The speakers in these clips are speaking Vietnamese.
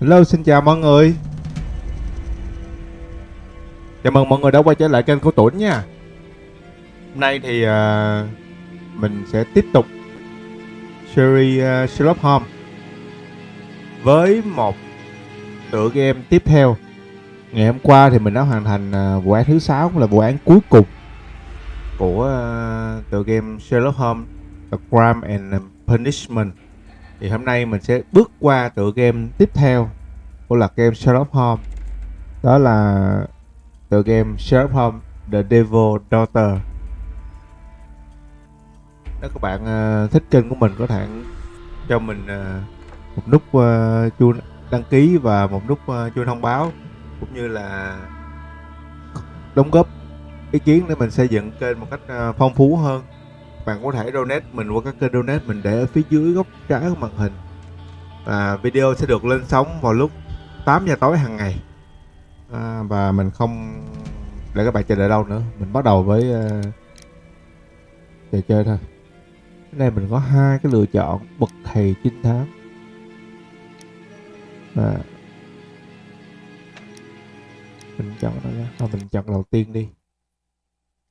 Hello, xin chào mọi người. Chào mừng mọi người đã quay trở lại kênh của Tũn nha. Hôm nay thì mình sẽ tiếp tục series Sherlock Holmes với một tựa game tiếp theo. Ngày hôm qua thì mình đã hoàn thành vụ án thứ 6, cũng là vụ án cuối cùng của tựa game Sherlock Holmes The Crime and Punishment. Thì hôm nay mình sẽ bước qua tựa game tiếp theo của là game Sherlock Holmes. Đó là tựa game Sherlock Holmes The Devil Daughter. Nếu các bạn thích kênh của mình, có thể cho mình một nút chuông đăng ký và một nút chuông thông báo, cũng như là đóng góp ý kiến để mình xây dựng kênh một cách phong phú hơn. Bạn có thể donate mình qua các kênh donate mình để ở phía dưới góc trái của màn hình. Video sẽ được lên sóng vào lúc 8 giờ tối hàng ngày. Và mình không để các bạn chờ đợi lâu nữa, mình bắt đầu với trò chơi thôi. Cái này mình có hai cái lựa chọn: bậc thầy trinh thám. Mình chọn đó ra. Mình chọn đầu tiên đi.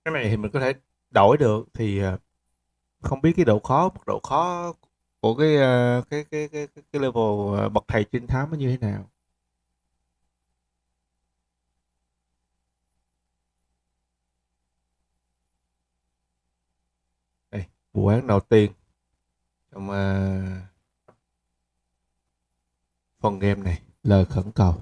Cái này thì mình có thể đổi được, thì không biết cái độ khó, mức độ khó của cái level bậc thầy trinh thám nó như thế nào. Đây, vụ án đầu tiên trong phần game này, lời khẩn cầu.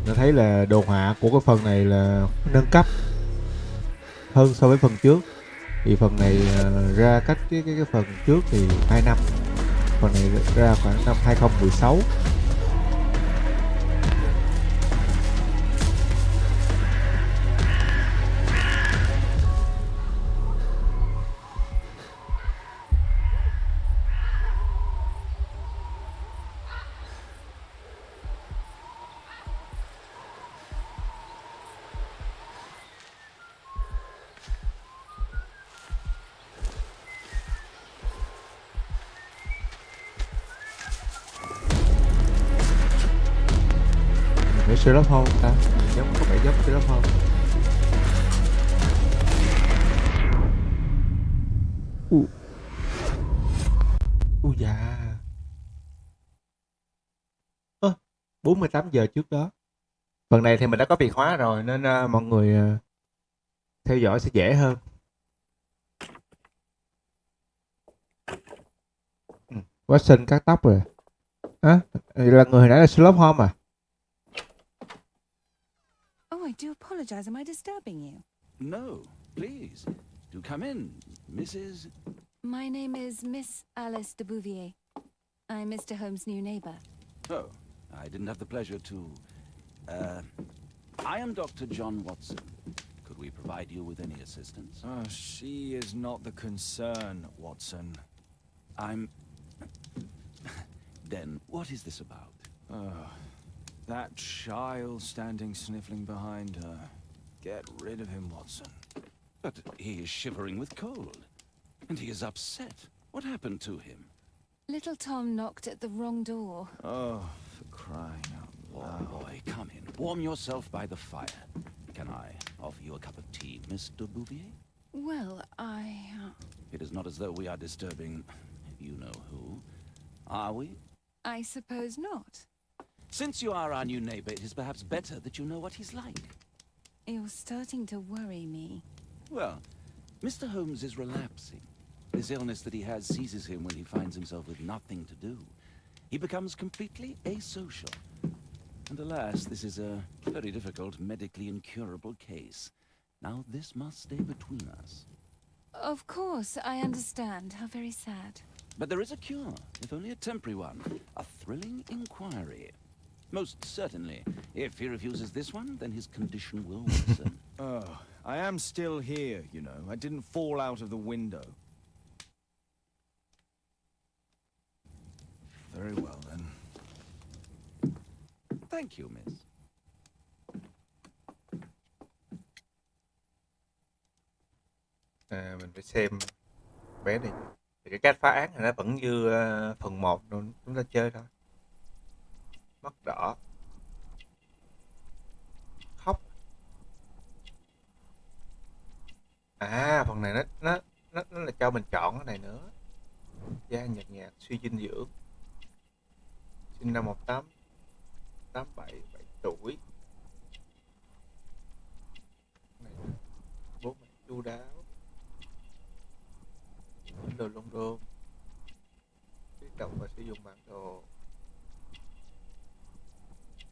Nó thấy là đồ họa của cái phần này là nâng cấp hơn so với phần trước. Thì phần này ra cách cái phần trước thì 2 năm. Phần này ra khoảng năm 2016. Để Sherlock Holmes ta, giống, có vẻ giống Sherlock Holmes. Dạ. 48 giờ trước đó. Phần này thì mình đã có Việt hóa rồi, nên mọi người theo dõi sẽ dễ hơn. Watson cắt tóc rồi. Là người hồi nãy là Sherlock Holmes à? Oh, I do apologize. Am I disturbing you? No, please. Do come in, Mrs. My name is Miss Alice de Bouvier. I'm Mr. Holmes' new neighbor. Oh, I didn't have the pleasure to... I am Dr. John Watson. Could we provide you with any assistance? She is not the concern, Watson. I'm... Then, what is this about? That child standing sniffling behind her. Get rid of him, Watson. But he is shivering with cold. And he is upset. What happened to him? Little Tom knocked at the wrong door. Oh, for crying out loud. Oh, boy, come in. Warm yourself by the fire. Can I offer you a cup of tea, Mr. Bouvier? Well, It is not as though we are disturbing you-know-who, are we? I suppose not. Since you are our new neighbor, it is perhaps better that you know what he's like. You're starting to worry me. Well, Mr. Holmes is relapsing. This illness that he has seizes him when he finds himself with nothing to do. He becomes completely asocial. And alas, this is a very difficult, medically incurable case. Now this must stay between us. Of course, I understand. How very sad. But there is a cure, if only a temporary one. A thrilling inquiry. Most certainly. If he refuses this one, then his condition will worsen. I am still here, you know. I didn't fall out of the window. Very well, then. Thank you, miss. Mình phải xem bé này. Thì cái cách phá án này nó vẫn như phần 1 luôn, chúng ta chơi thôi. Mắt đỏ, khóc. Phần này nó là cho mình chọn cái này nữa. Da nhợt nhạt, suy dinh dưỡng, sinh năm 1887, 7 tuổi. Này, bố mẹ chu đáo, bản đồ London, biết đọc và sử dụng bản đồ.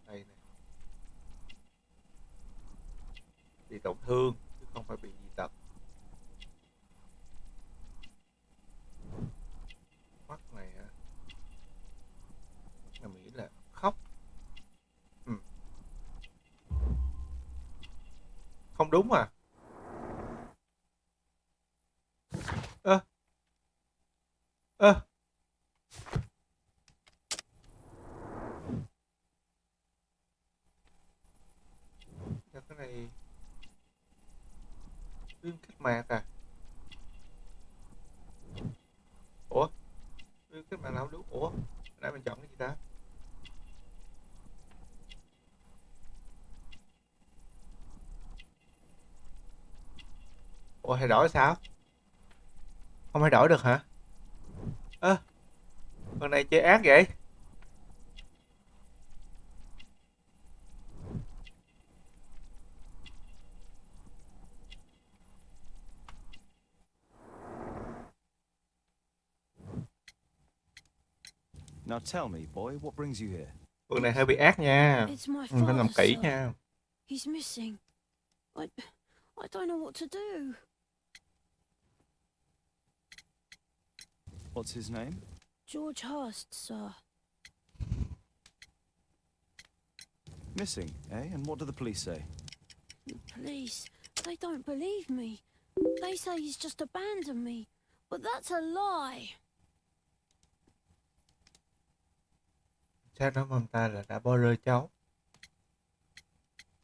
Đây này, bị tổn thương chứ không phải bị dị tật. Mắt này hả? Là Mỹ là khóc. Không đúng à? Ơ cái này phim cách mạng à? Ủa? Phim cách mạng nào không đúng? Ủa? Nãy mình chọn cái gì ta? Ủa, hay đổi sao? Không hay đổi được hả? Phần này chơi ác vậy? Now tell me, boy, what brings you here? Phần này hơi bị ác nha. It's my Mình phải làm father, kỹ sir. nha. He's missing. I don't know what to do. What's his name? George Hurst, sir. Missing, eh? And what do the police say? The police, they don't believe me. They say he's just abandoned me. But that's a lie. Sao nói ông ta là đã bỏ rơi cháu?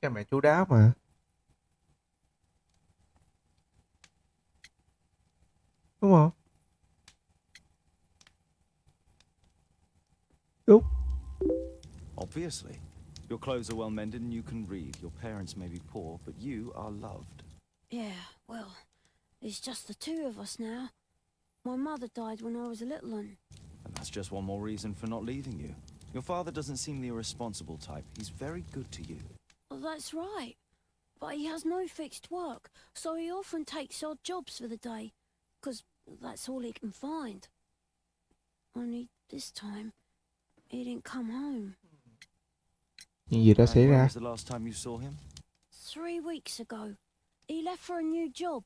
Cha mẹ chú đáo mà. Đúng không? Đúng. Obviously. Your clothes are well mended and you can read. Your parents may be poor, but you are loved. Yeah, well, it's just the two of us now. My mother died when I was a little one. And that's just one more reason for not leaving you. Your father doesn't seem the irresponsible type. He's very good to you. Well, that's right. But he has no fixed work, so he often takes odd jobs for the day, 'cause that's all he can find. Only this time, he didn't come home. Những gì đã xảy And when ra? was the last time you saw him? 3 weeks ago, he left for a new job,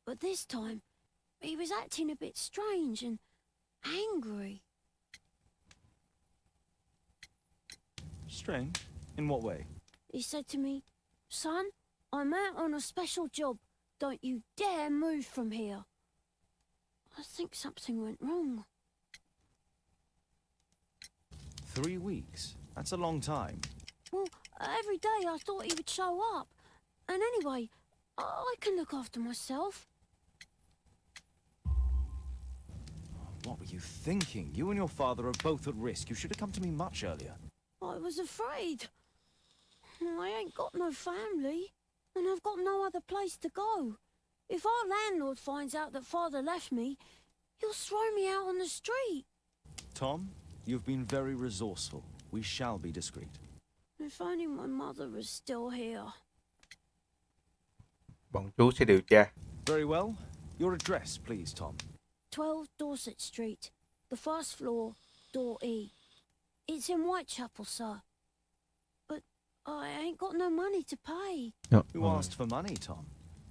but this time, he was acting a bit strange and angry. Strange? In what way? He said to me, "Son, I'm out on a special job. Don't you dare move from here." I think something went wrong. 3 weeks? That's a long time. Well, every day I thought he would show up. And anyway, I can look after myself. What were you thinking? You and your father are both at risk. You should have come to me much earlier. I was afraid. I ain't got no family, and I've got no other place to go. If our landlord finds out that father left me, he'll throw me out on the street. Tom, you've been very resourceful. We shall be discreet. If only my mother was still here. Bọn chú sẽ điều tra. Very well. Your address, please, Tom. 12 Dorset Street, the first floor, door E. It's in Whitechapel, sir. But I ain't got no money to pay. Who asked for money, Tom?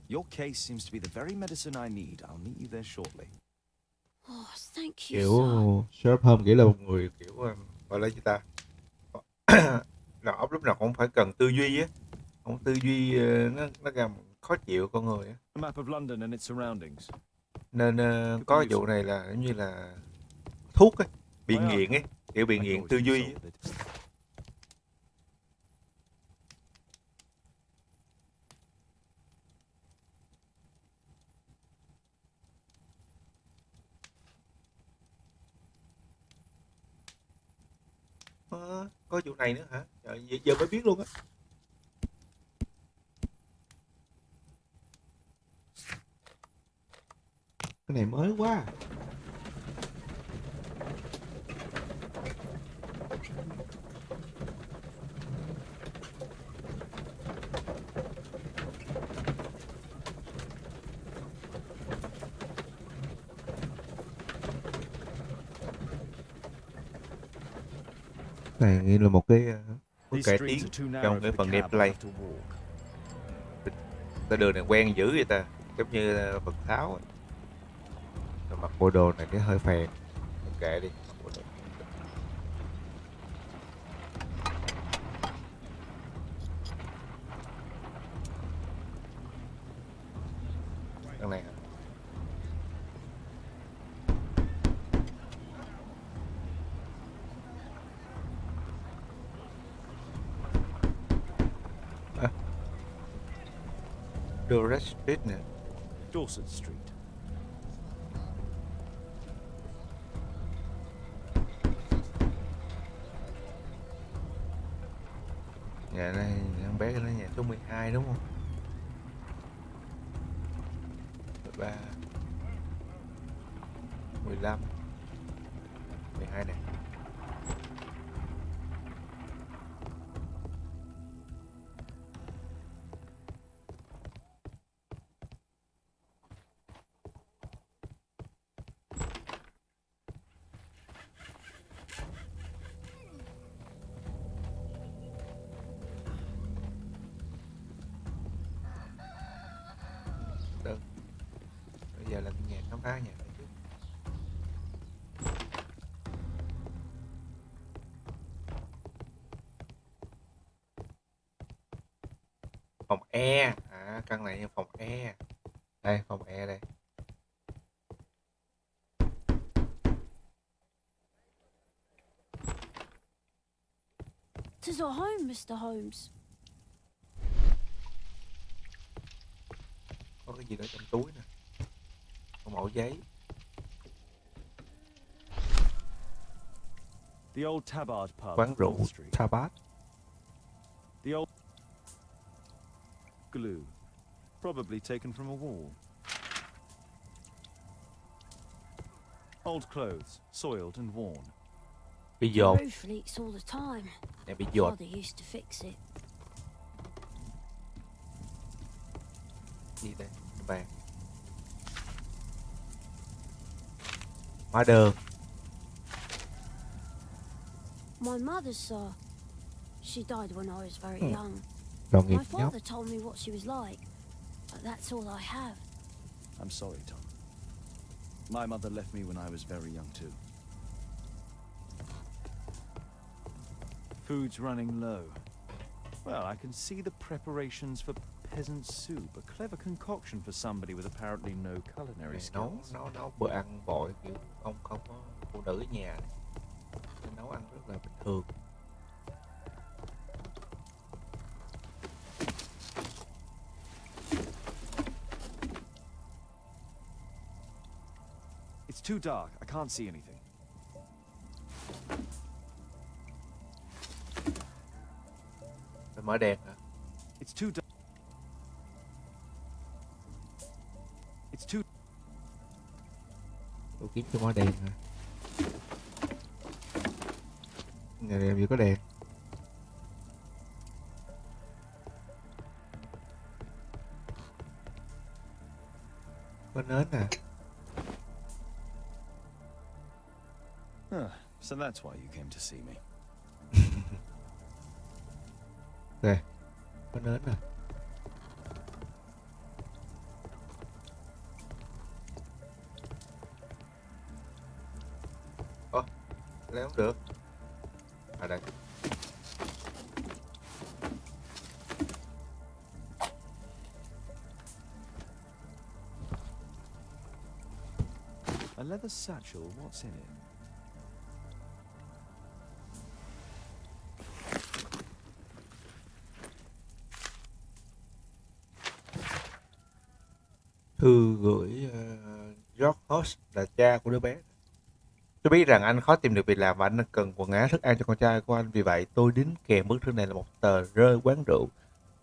Your case seems to be the very medicine I need. I'll meet you there shortly. Oh, thank you, Kiểu sir. Sherlock Holmes nghĩa là một người kiểu gọi là gì ta? Đầu óc lúc nào cũng phải cần tư duy á. Không tư duy nó làm khó chịu con người á. A map of London and its surroundings. Nên có vụ này là giống như là thuốc ấy, bị nghiện ấy, kiểu bị nghiện tư duy ấy. có vụ này nữa hả? Trời, giờ mới biết luôn á. Cái này mới quá. Này nghĩ là một cái cải tiến trong cái phần gameplay. Ta đường này quen dữ vậy ta, giống như phần tháo ấy. Rồi mặc bộ đồ này cái hơi phèn, kệ đi. Đằng này hả? Dorset Street nè. Dorset Street. Nhà này con bé nó nhà số 12 đúng không? 13 15 12 này. Đơn. Bây giờ là cái nhà khám phá nhà này trước. Phòng E. À, căn này là phòng E. Đây, phòng E đây. Tis your home, Mr. Holmes. Có cái gì đó trong túi nè. Có mẫu giấy. The old Tabard pub. Quán rượu Wall Street. Tabat. The old glue, probably taken from a wall. Old clothes, soiled and worn. Bị The dột. roof leaks all the time. Nè bị dột. Father used to fix it. Gì đây? Vàng. Hóa đơn. My mother, sir. She died when I was very young. Đồng nghiệp My nhóc. father told me what she was like, but that's all I have. I'm sorry, Tom. My mother left me when I was very young too. Food's running low. Well, I can see the preparations for peasant soup, a clever concoction for somebody with apparently no culinary Nấu skills. nấu bữa ăn vội kiểu không có phụ nữ ở nhà này. Nên nấu ăn rất là bình thường. It's too dark. I can't see anything. Phải mở đèn hả? It's too dark. It's too... Tôi kiếm cho mở đèn hả? Nhà này làm gì có đèn? Có nến nè. So that's why you came to see me. Đây, có nến nè. Ồ, lấy không được. À đây. A leather satchel, what's in it? Thư gửi George Host là cha của đứa bé. Tôi biết rằng anh khó tìm được việc làm và anh cần quần áo thức ăn cho con trai của anh. Vì vậy tôi đính kèm bức thư này là một tờ rơi quán rượu.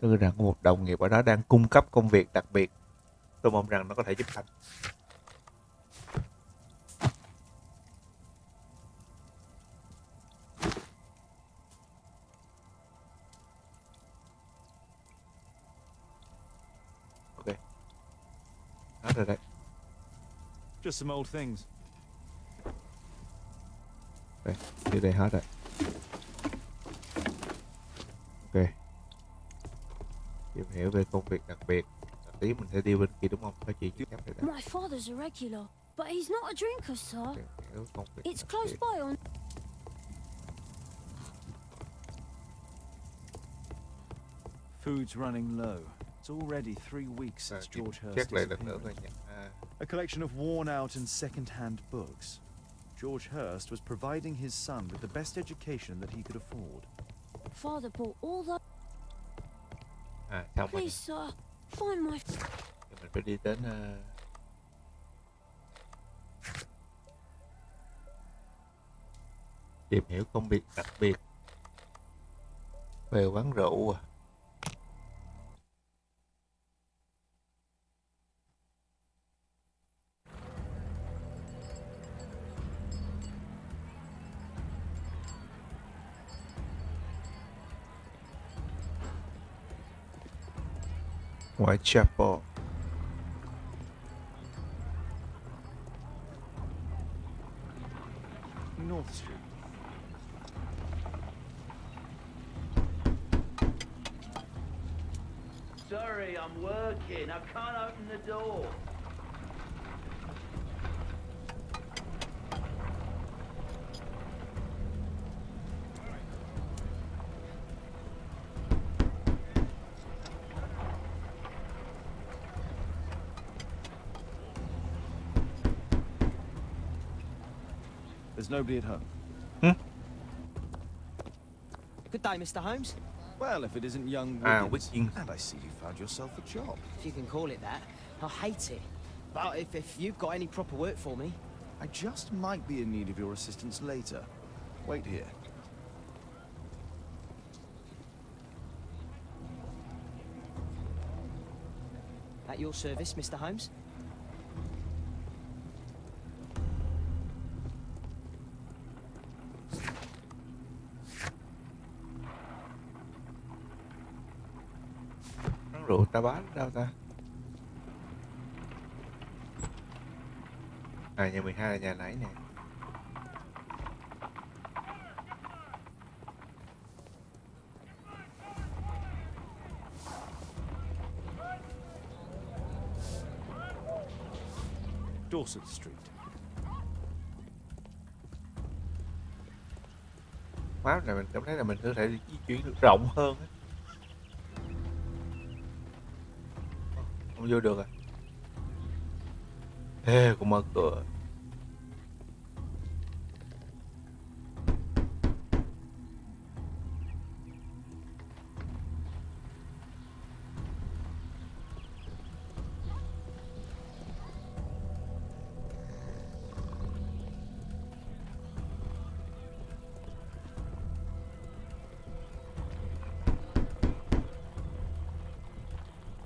Tôi nghĩ rằng có một đồng nghiệp ở đó đang cung cấp công việc đặc biệt. Tôi mong rằng nó có thể giúp anh. Ok. Hết rồi đấy. Just some old things. Ok, từ đây hết rồi. Ok. Tìm hiểu về công việc đặc biệt. Tí mình sẽ đi bên kia đúng không? Phải chị trước đây. My father's a regular, but he's not a drinker, sir. Tìm hiểu công việc It's đặc close biệt. by on... Food's running low. It's already 3 weeks since George Hurst Check lại lần nữa coi disappeared. nha. A collection of worn-out and second-hand books. George Hurst was providing his son with the best education that he could afford. Father bought all the... Xong rồi. Please, sir, find my... Thì mình phải đi đến tìm hiểu công việc đặc biệt về quán rượu. Whitechapel. North Street. Sorry, I'm working. I can't open the door. There's nobody at home. Good day, Mr. Holmes. Well, if it isn't young Ah, Wiggins. Wiggins. And I see you found yourself a job. If you can call it that. I hate it. But if you've got any proper work for me... I just might be in need of your assistance later. Wait here. At your service, Mr. Holmes. Quán rượu ta bán đâu ta? Nhà 12 là nhà nãy nè. Dorset Street. Map này mình cảm thấy là mình có thể di chuyển được rộng hơn á. Không vô được à? Ê, cũng mở cửa.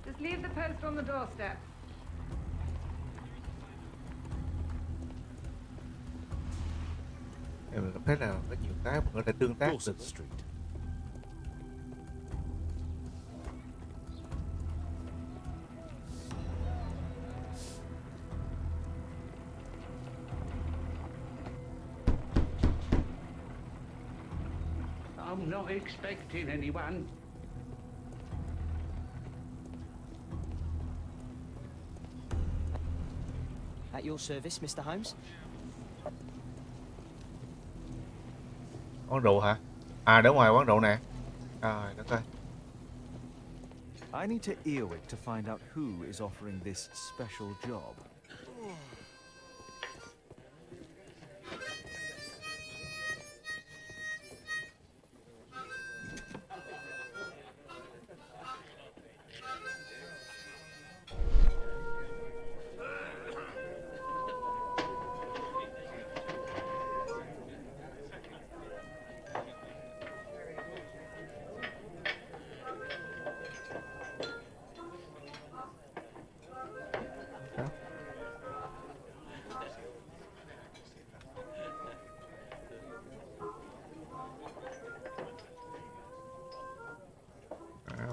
Just leave the post on the doorstep. Mình cảm thấy là có nhiều cái mình có thể tương tác được. Dorset Street. I'm not expecting anyone. At your service, Mr. Holmes. Quán rượu hả? À, đúng rồi, quán rượu nè. Rồi, đất ơi. I need to Earwig to find out who is offering this special job.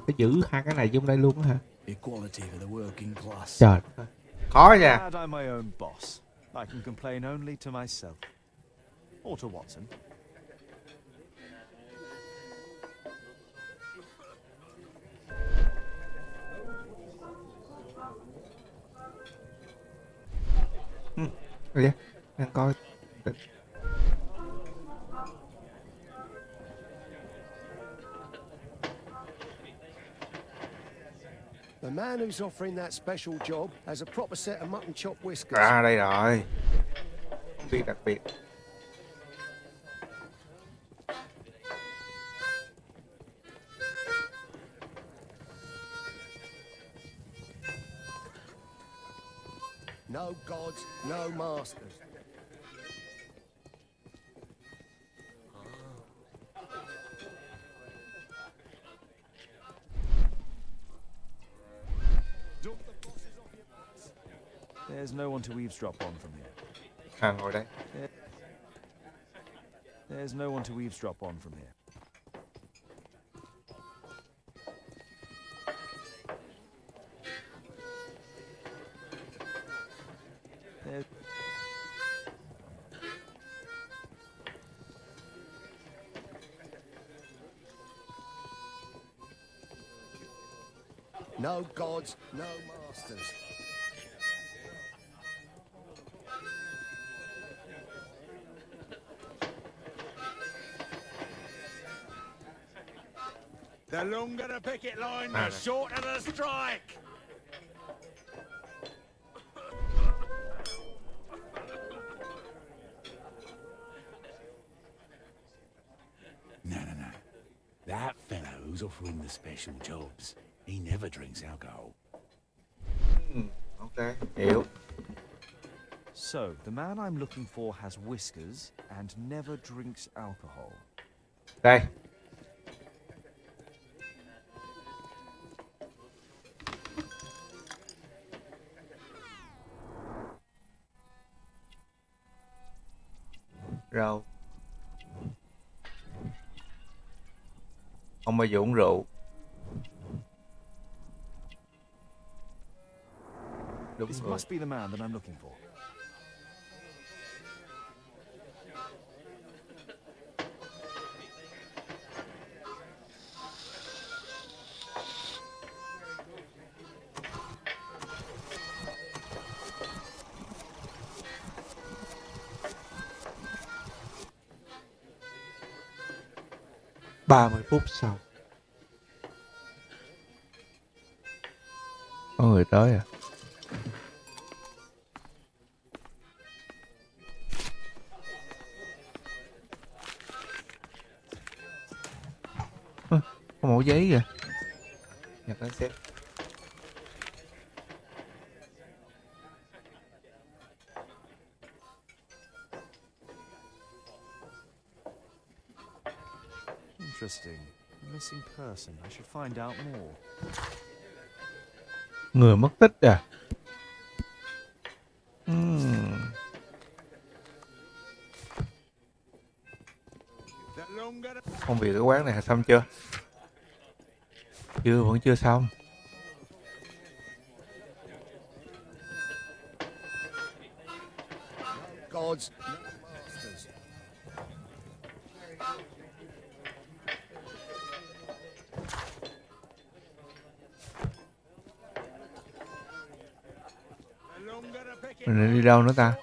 phải giữ hai cái này trong đây luôn á hả? Equality for the working class. Trời ơi. Khó nha. Glad I'm my own boss. I can complain only to myself. Or to Watson. Rồi đang coi. The man who's offering that special job has a proper set of mutton chop whiskers. À đây rồi. Công việc đặc biệt. No gods, no masters. There's no one to eavesdrop on from here. À ngồi đây. There's no one to eavesdrop on from here. No gods, no masters. The longer the picket line, the shorter the strike. No. That fellow who's offering the special jobs, he never drinks alcohol. Ok, hiểu. So, the man I'm looking for has whiskers and never drinks alcohol. Đây. Rau. Không bao giờ uống rượu. Đúng This rồi. must be the man that I'm looking for. Ba 30 phút sau. Có người tới à? Có mẫu giấy kìa. Nhặt lên xem. Interesting. A missing person. I should find out more. Người mất tích à? Công việc ở quán này xong chưa? Vẫn chưa xong. Gods, no masters. Mình nên đi đâu nữa ta?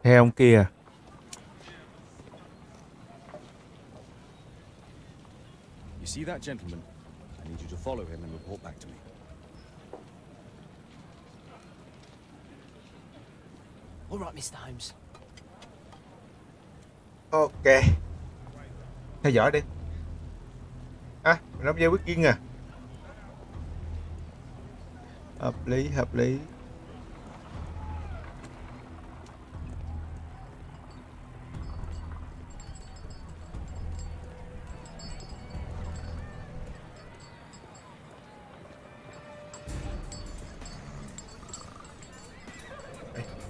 Theo ông kia. You see that gentleman? I need you to follow him and report back to me. All right, Mr. Holmes. Ok. Theo dõi đi. À, mình đóng dây quyết kiên à. Hợp lý, hợp lý.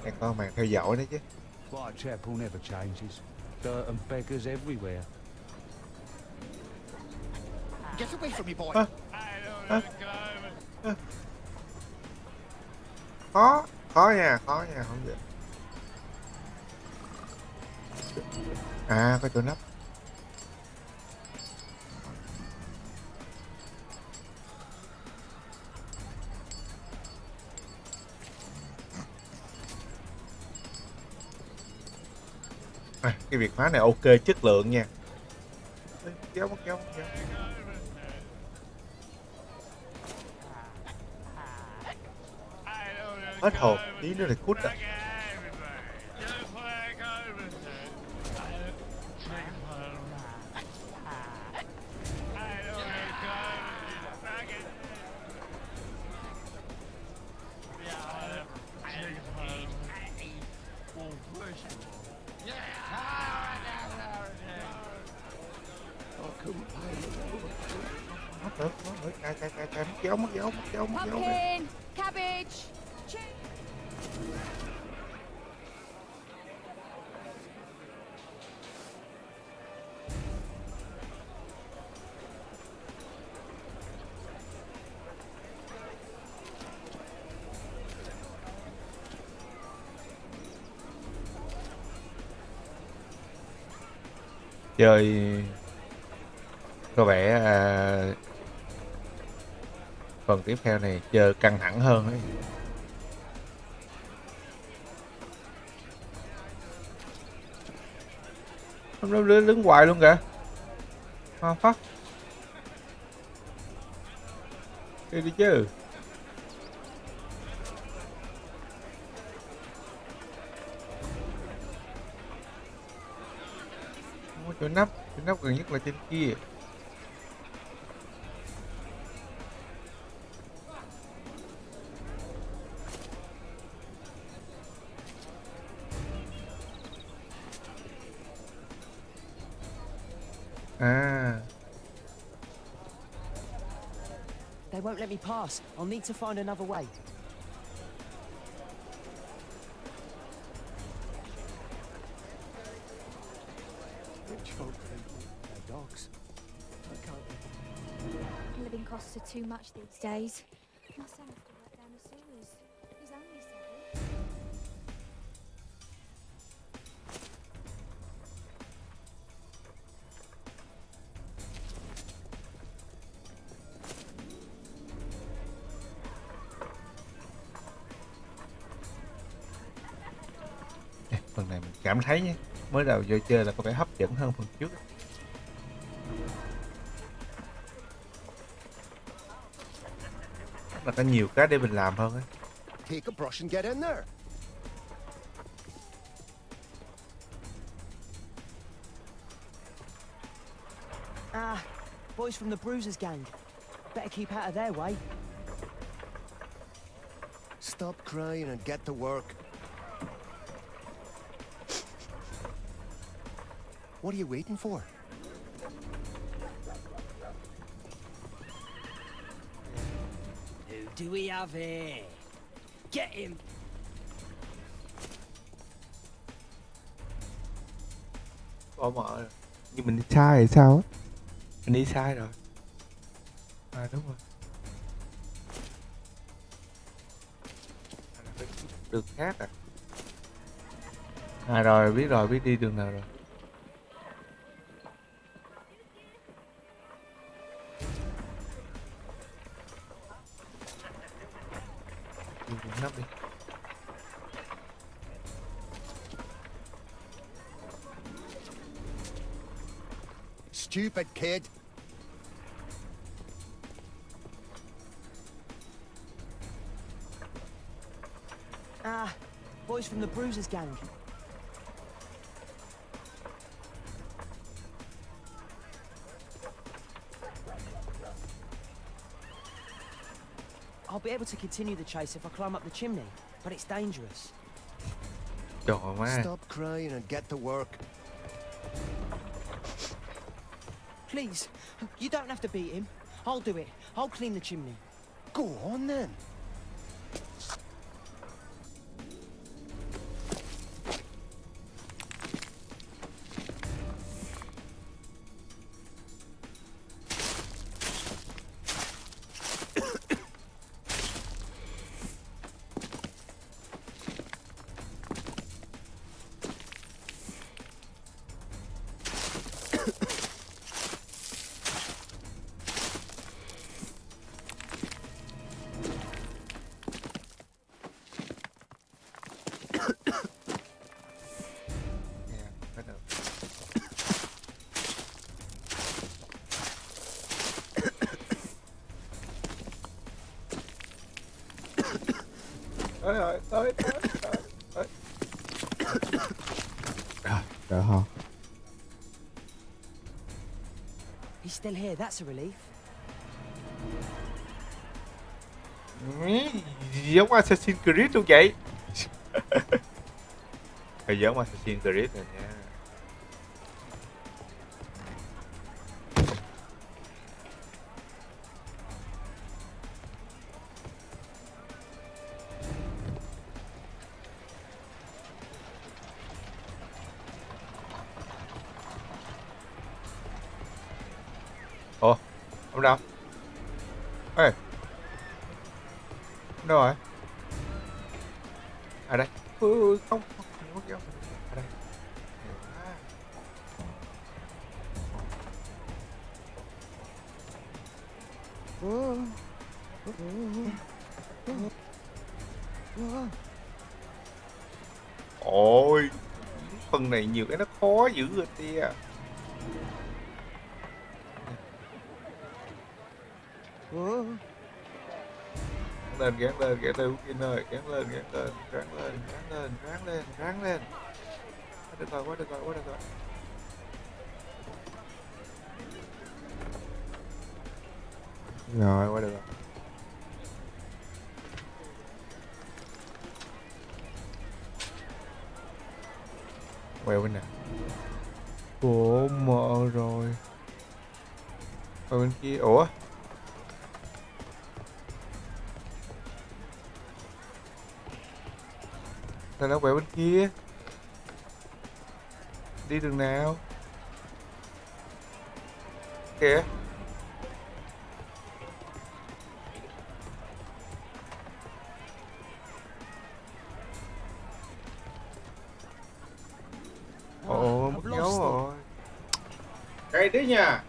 Đây con màn theo dõi đấy chứ. Quiet chap who never changes. Dirt and beggars everywhere. Get away from me, boy. Khó, khó nha, không được. À, có chỗ nắp. À, cái việc phá này ok, chất lượng nha. Kéo. Hết hồn, tí nữa là cút à. Cay, mất dấu. Pumpkin, cabbage, Chơi có vẻ phần tiếp theo này chơi căng thẳng hơn ấy. Nó đứng hoài luôn kìa. Phát đi chứ. Không có chỗ nắp gần nhất là trên kia. À. They won't let me pass. I'll need to find another way. Rich folk think they're dogs. I can't. Living costs are too much these days. My son has to work down the sewers. He's only 7. Phần này mình cảm thấy nhé, mới đầu vô chơi là có vẻ hấp dẫn hơn phần trước. Là có nhiều cái để mình làm hơn ấy. Take a brush and get in there. Ah, boys from the Bruisers gang. Better keep out of their way. Stop crying and get to work. What are you waiting for? Who do we have here? Get him! Bỏ mở rồi. Nhưng mình đi sai hay sao á? Mình đi sai rồi. À đúng rồi. Đường khác à? À rồi, biết đi đường nào rồi. Đường nắp đi. Stupid kid. Ah, boys from the Bruisers gang. I'll be able to continue the chase if I climb up the chimney, but it's dangerous. Trời má. Stop crying and get to work. Please, you don't have to beat him. I'll do it. I'll clean the chimney. Go on then. Tới rồi, tới. Đỡ ho. He's still here, that's a relief. Giống Assassin's Creed luôn vậy. Hơi giống Assassin's Creed rồi nha. Ủa, ông đâu? Ê, ông đâu rồi? À đây. Không kéo. À đây. Ôi, phần này nhiều cái nó khó dữ rồi tia. Gán lên Kim ơi, gán lên. Quá được rồi. Rồi, quá được rồi. Quẹo bên nào? Ủa, mờ rồi. Ở bên kia, ủa? Sao nó quẹo bên kia? Đi đường nào? Kìa. Ồ, mất dấu rồi. Cây đấy nha.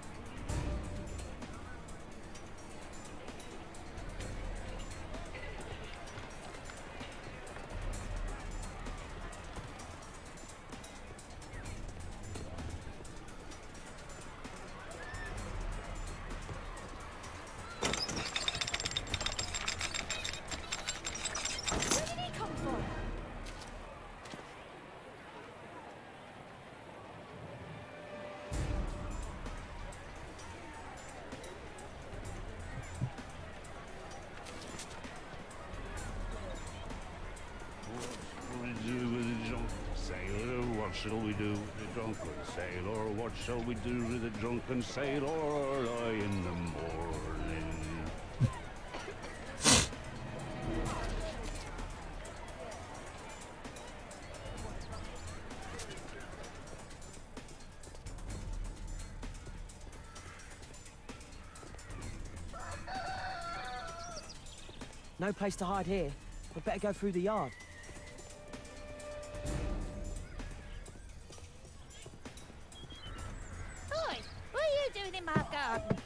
shall we do with the drunken sailor? What shall we do with the drunken sailor in the morning? No place to hide here. We'd better go through the yard. Oi, what are you doing in my garden?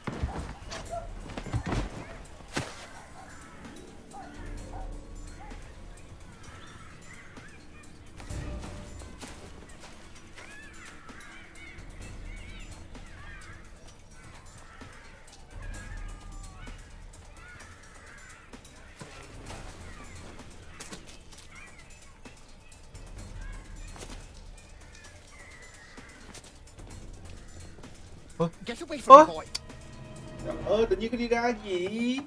Get away from me, boy. Trời ơi, tự nhiên cái đi ra gì?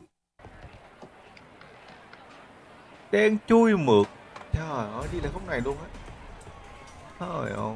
Đen chui mượt. Trời ơi, đi lại khúc này luôn á. Trời ơi.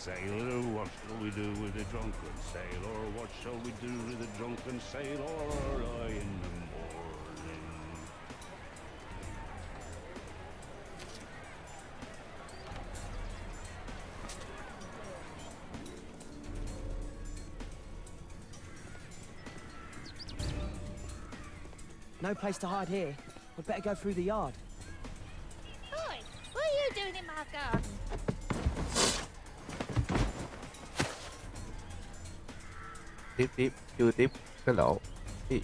Sailor, what shall we do with the drunken sailor? What shall we do with the drunken sailor in the morning? No place to hide here. We'd better go through the yard. Oi, what are you doing in my garden? Tiếp chưa tiếp cái lỗ đi.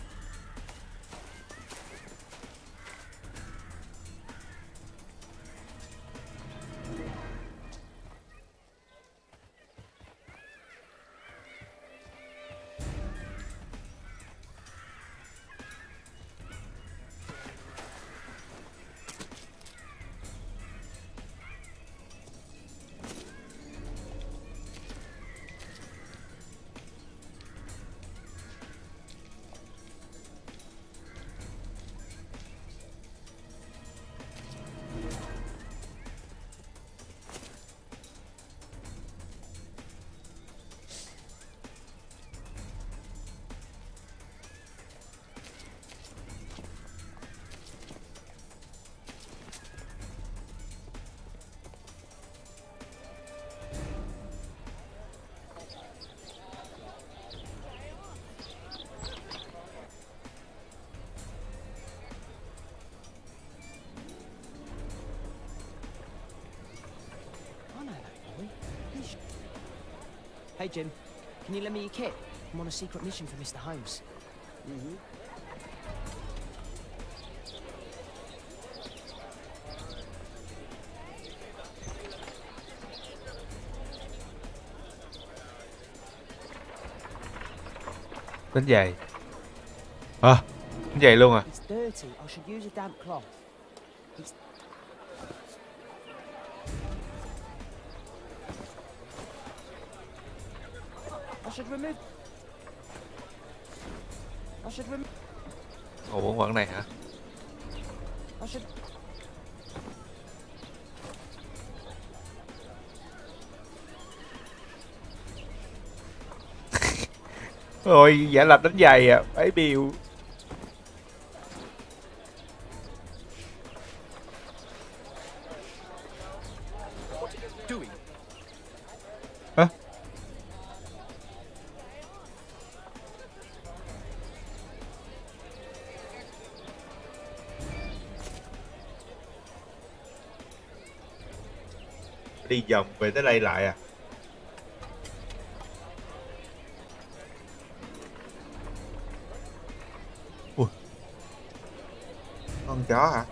Hey, Jim. Can you lend me your kit? I'm on a secret mission for Mr. Holmes. Đánh giày. Đánh giày luôn à? It's dirty. I should use a damp cloth. I should remove. Ồ, bốn quận này hả? I should. Rồi, giả lập đánh giày à, ấy biểu. Hả? Đi vòng về tới đây lại à? Ui. Con chó hả?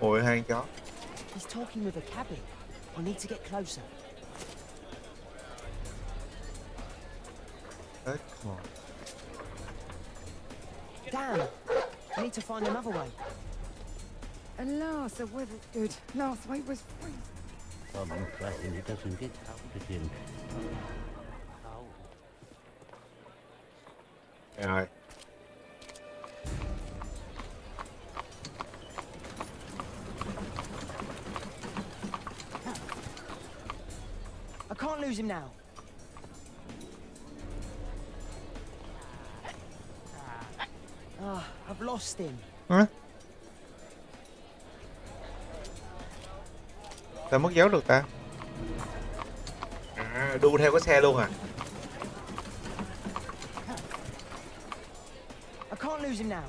Ôi, hai con chó. He's talking with a cabin. I need to get closer. Damn! I need to find another way. Alas, the weather's good. Last week was freezing. I'm praying it doesn't get cold again. Rồi. I can't lose him now. I've lost him. Hả? Sao mất dấu được ta? À, đu theo cái xe luôn à? I can't lose him now.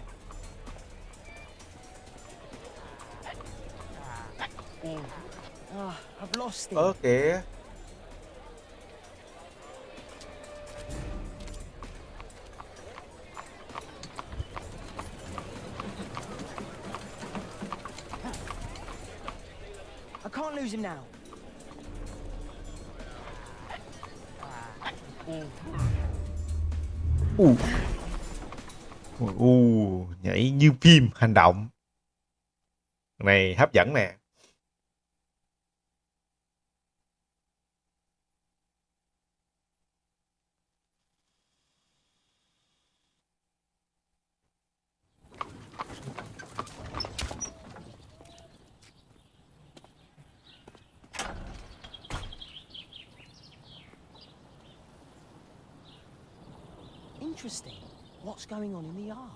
I've lost him. Kìa. I can't lose him now. Nhảy như phim hành động. Này hấp dẫn nè. Interesting. What's going on in the yard?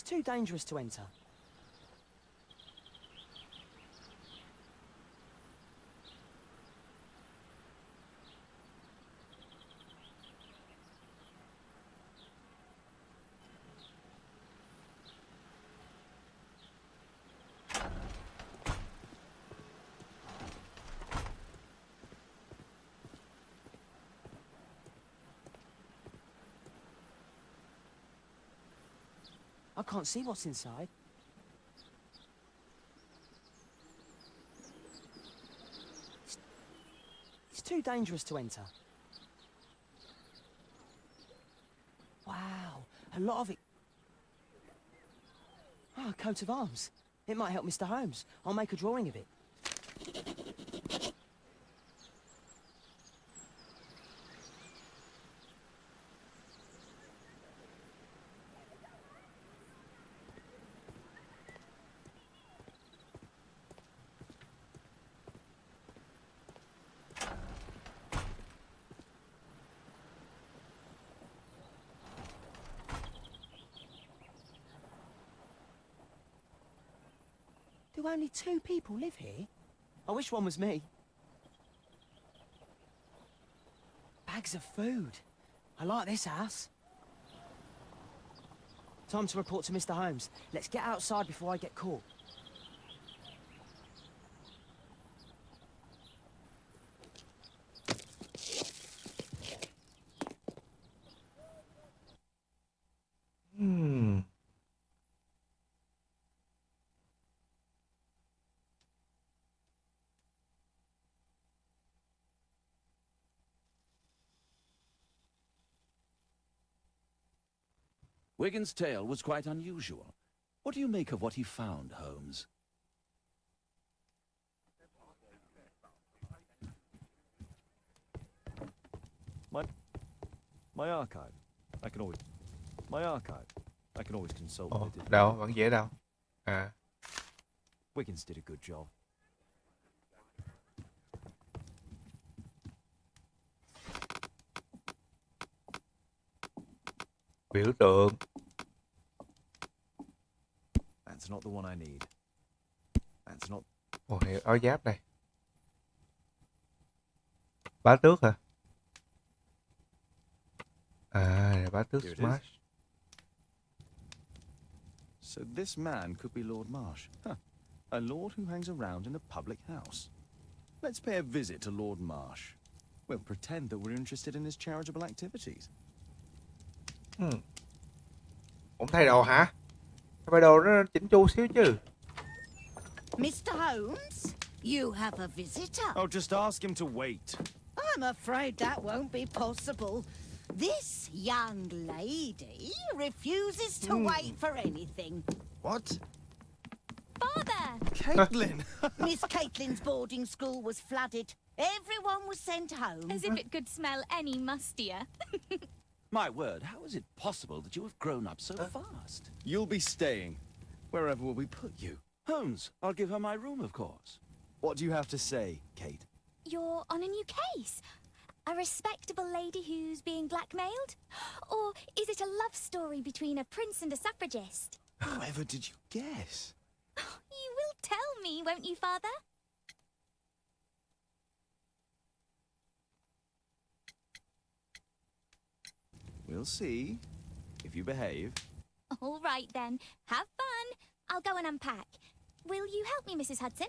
It's too dangerous to enter. I can't see what's inside. It's too dangerous to enter. Wow, a lot of it. Ah, a coat of arms. It might help Mr. Holmes. I'll make a drawing of it. Do only 2 people live here? I wish one was me. Bags of food. I like this house. Time to report to Mr. Holmes. Let's get outside before I get caught. Wigan's tale was quite unusual. What do you make of what he found, Holmes? My archive. I can always... My archive. I can always consult Ồ, with it. đâu, vẫn dễ đâu. À. Wiggins did a good job. Biểu tượng. That's not the one I need. That's not... Ồ, áo giáp đây. Bá Tước hả? À, Bá Tước Smash. So this man could be Lord Marsh. Huh. A lord who hangs around in a public house. Let's pay a visit to Lord Marsh. We'll pretend that we're interested in his charitable activities. Cũng thay đồ hả? Thay đồ nó chỉnh chu xíu chứ. Mr. Holmes, you have a visitor. Oh, just ask him to wait. I'm afraid that won't be possible. This young lady refuses to wait for anything. What? Father! Caitlin! Miss Caitlin's boarding school was flooded. Everyone was sent home. As if it could smell any mustier. My word, how is it possible that you have grown up so fast? You'll be staying. Wherever will we put you? Holmes, I'll give her my room, of course. What do you have to say, Kate? You're on a new case. A respectable lady who's being blackmailed? Or is it a love story between a prince and a suffragist? However did you guess? You will tell me, won't you, Father? We'll see. If you behave. All right, then. Have fun. I'll go and unpack. Will you help me, Mrs. Hudson?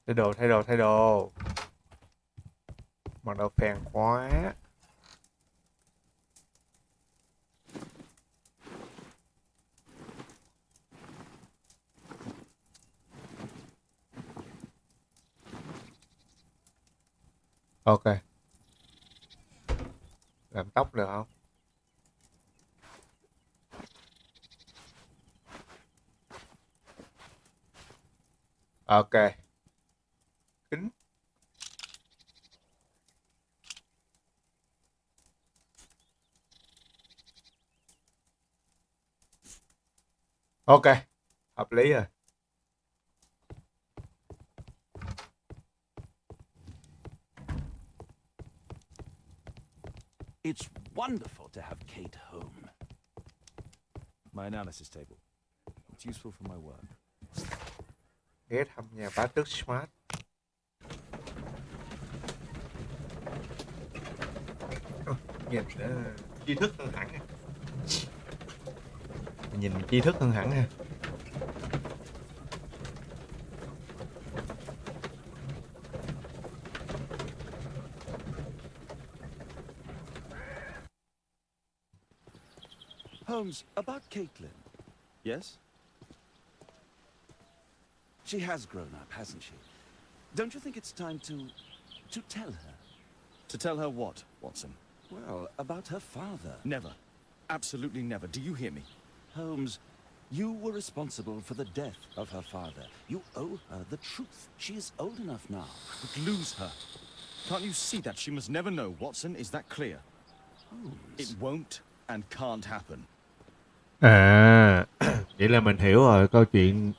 Thay đồ. Mặc đồ phèn quá. Ok. Làm tóc được không? Ok. Kính. Ok. Hợp lý rồi. wonderful to have Kate home. My analysis table. It's useful for my work. Ghé thăm nhà bá tước Smart. Nhìn tri thức hơn hẳn. Nhìn tri thức hơn hẳn ha. Holmes, about Caitlin. Yes? She has grown up, hasn't she? Don't you think it's time to tell her? To tell her what, Watson? Well, about her father. Never. Absolutely never. Do you hear me? Holmes, you were responsible for the death of her father. You owe her the truth. She is old enough now. But lose her. Can't you see that? She must never know, Watson. Is that clear? Holmes. It won't and can't happen. À, vậy là mình hiểu rồi câu chuyện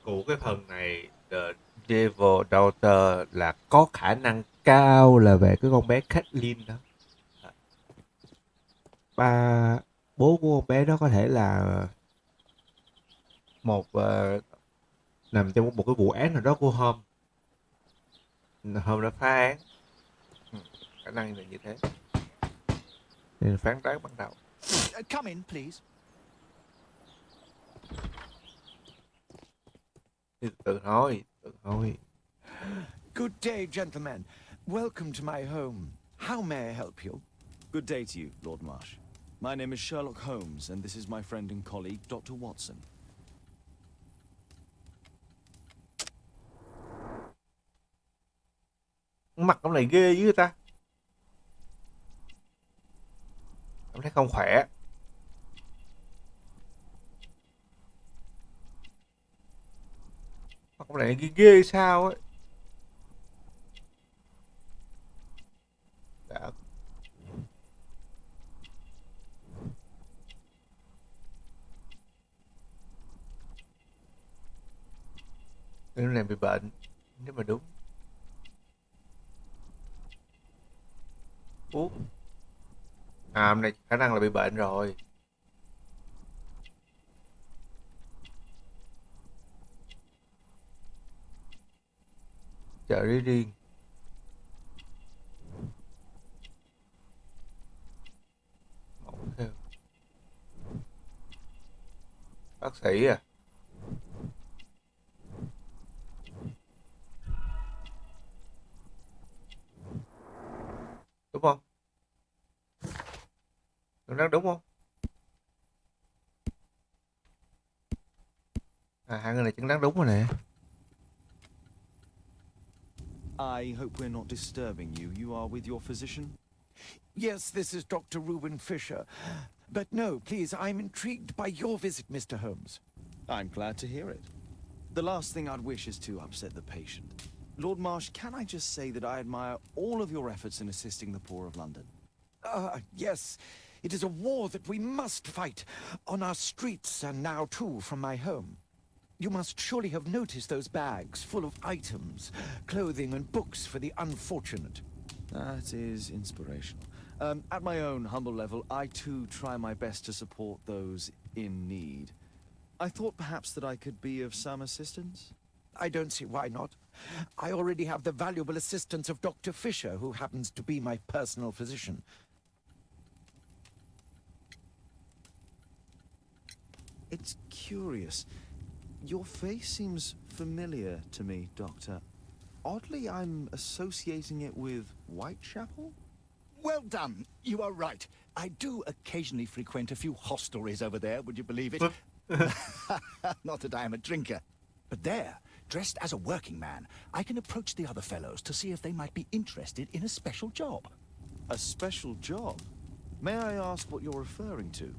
của cái phần này. The Devil Daughter là có khả năng cao là về cái con bé Caitlin đó. Bố của con bé đó có thể là một nằm trong một cái vụ án nào đó của Holmes. Holmes đã phá án. Khả năng là như thế. Nên phán đoán ban đầu. Come in, please. Tự hỏi. Good day, gentlemen. Welcome to my home. How may I help you? Good day to you, Lord Marsh. My name is Sherlock Holmes, and this is my friend and colleague, Dr. Watson. Mặt ông này ghê với người ta. Ông thấy không khỏe. Mặt ông này ghê sao ấy. Đã. Cái này bị bệnh. Nếu mà đúng. Ủa? À, hôm nay khả năng là bị bệnh rồi. Trợ lý riêng. Bác sĩ à? Đúng không? Nó đúng không? À, hai người này chứng đoán đúng rồi nè. I hope we're not disturbing you. You are with your physician? Yes, this is Dr. Reuben Fisher. But no, please, I'm intrigued by your visit, Mr. Holmes. I'm glad to hear it. The last thing I'd wish is to upset the patient. Lord Marsh, can I just say that I admire all of your efforts in assisting the poor of London? Yes. It is a war that we must fight on our streets and now too from my home. You must surely have noticed those bags full of items, clothing and books for the unfortunate. That is inspirational. At my own humble level, I too try my best to support those in need. I thought perhaps that I could be of some assistance. I don't see why not. I already have the valuable assistance of Dr. Fisher, who happens to be my personal physician. It's curious. Your face seems familiar to me, Doctor. Oddly, I'm associating it with Whitechapel? Well done. You are right. I do occasionally frequent a few hostelries over there, would you believe it? Not that I am a drinker. But there, dressed as a working man, I can approach the other fellows to see if they might be interested in a special job. A special job? May I ask what you're referring to?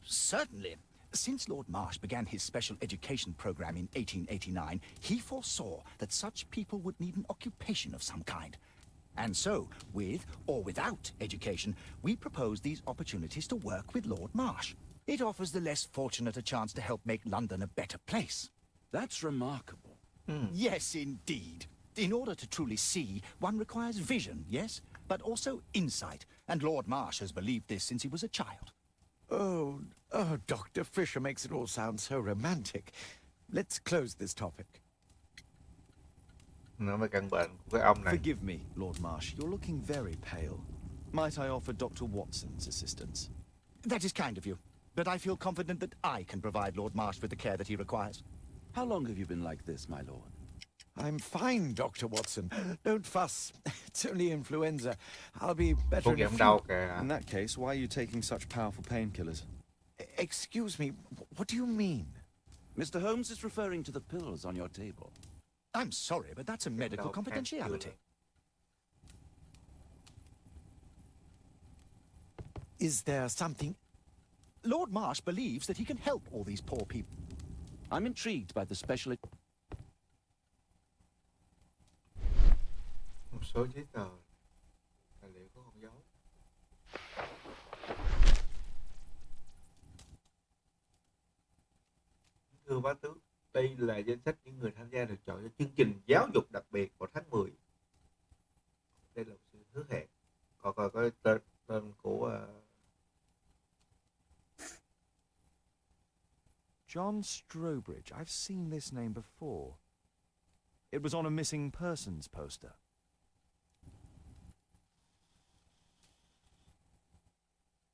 Certainly. Since Lord Marsh began his special education program in 1889, he foresaw that such people would need an occupation of some kind. And so, with or without education, we propose these opportunities to work with Lord Marsh. It offers the less fortunate a chance to help make London a better place. That's remarkable. Yes, indeed. In order to truly see, one requires vision, yes? but also insight, and Lord Marsh has believed this since he was a child. Oh, Dr. Fisher makes it all sound so romantic. Let's close this topic. Nó về căn bệnh của cái ông này. Forgive me, Lord Marsh. You're looking very pale. Might I offer Dr. Watson's assistance? That is kind of you, but I feel confident that I can provide Lord Marsh with the care that he requires. How long have you been like this, my lord? I'm fine, Dr. Watson. Don't fuss. It's only influenza. I'll be better in a few... In that case, why are you taking such powerful painkillers? Excuse me, what do you mean? Mr. Holmes is referring to the pills on your table. I'm sorry, but that's a medical confidentiality. Is there something... Lord Marsh believes that he can help all these poor people. I'm intrigued by the special... Một số giấy tờ, tài liệu có con dấu. Thưa Bá Tước, đây là danh sách những người tham gia được chọn cho chương trình giáo dục đặc biệt vào tháng 10. Đây là một sự hứa hẹn. Còn có tên của John Strobridge. I've seen this name before. It was on a missing persons poster.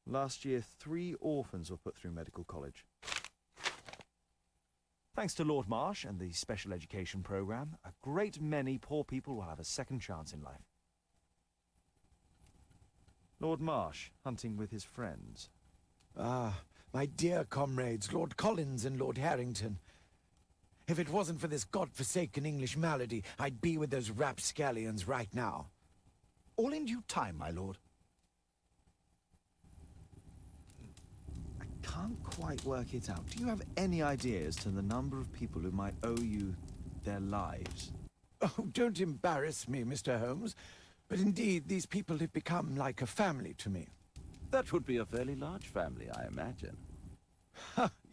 Last year, 3 orphans were put through medical college. Thanks to Lord Marsh and the special education program, a great many poor people will have a second chance in life. Lord Marsh, hunting with his friends. Ah, my dear comrades, Lord Collins and Lord Harrington. If it wasn't for this godforsaken English malady, I'd be with those rapscallions right now. All in due time, my lord. I can't quite work it out. Do you have any idea as to the number of people who might owe you their lives? Oh, don't embarrass me, Mr. Holmes. But indeed, these people have become like a family to me. That would be a fairly large family, I imagine.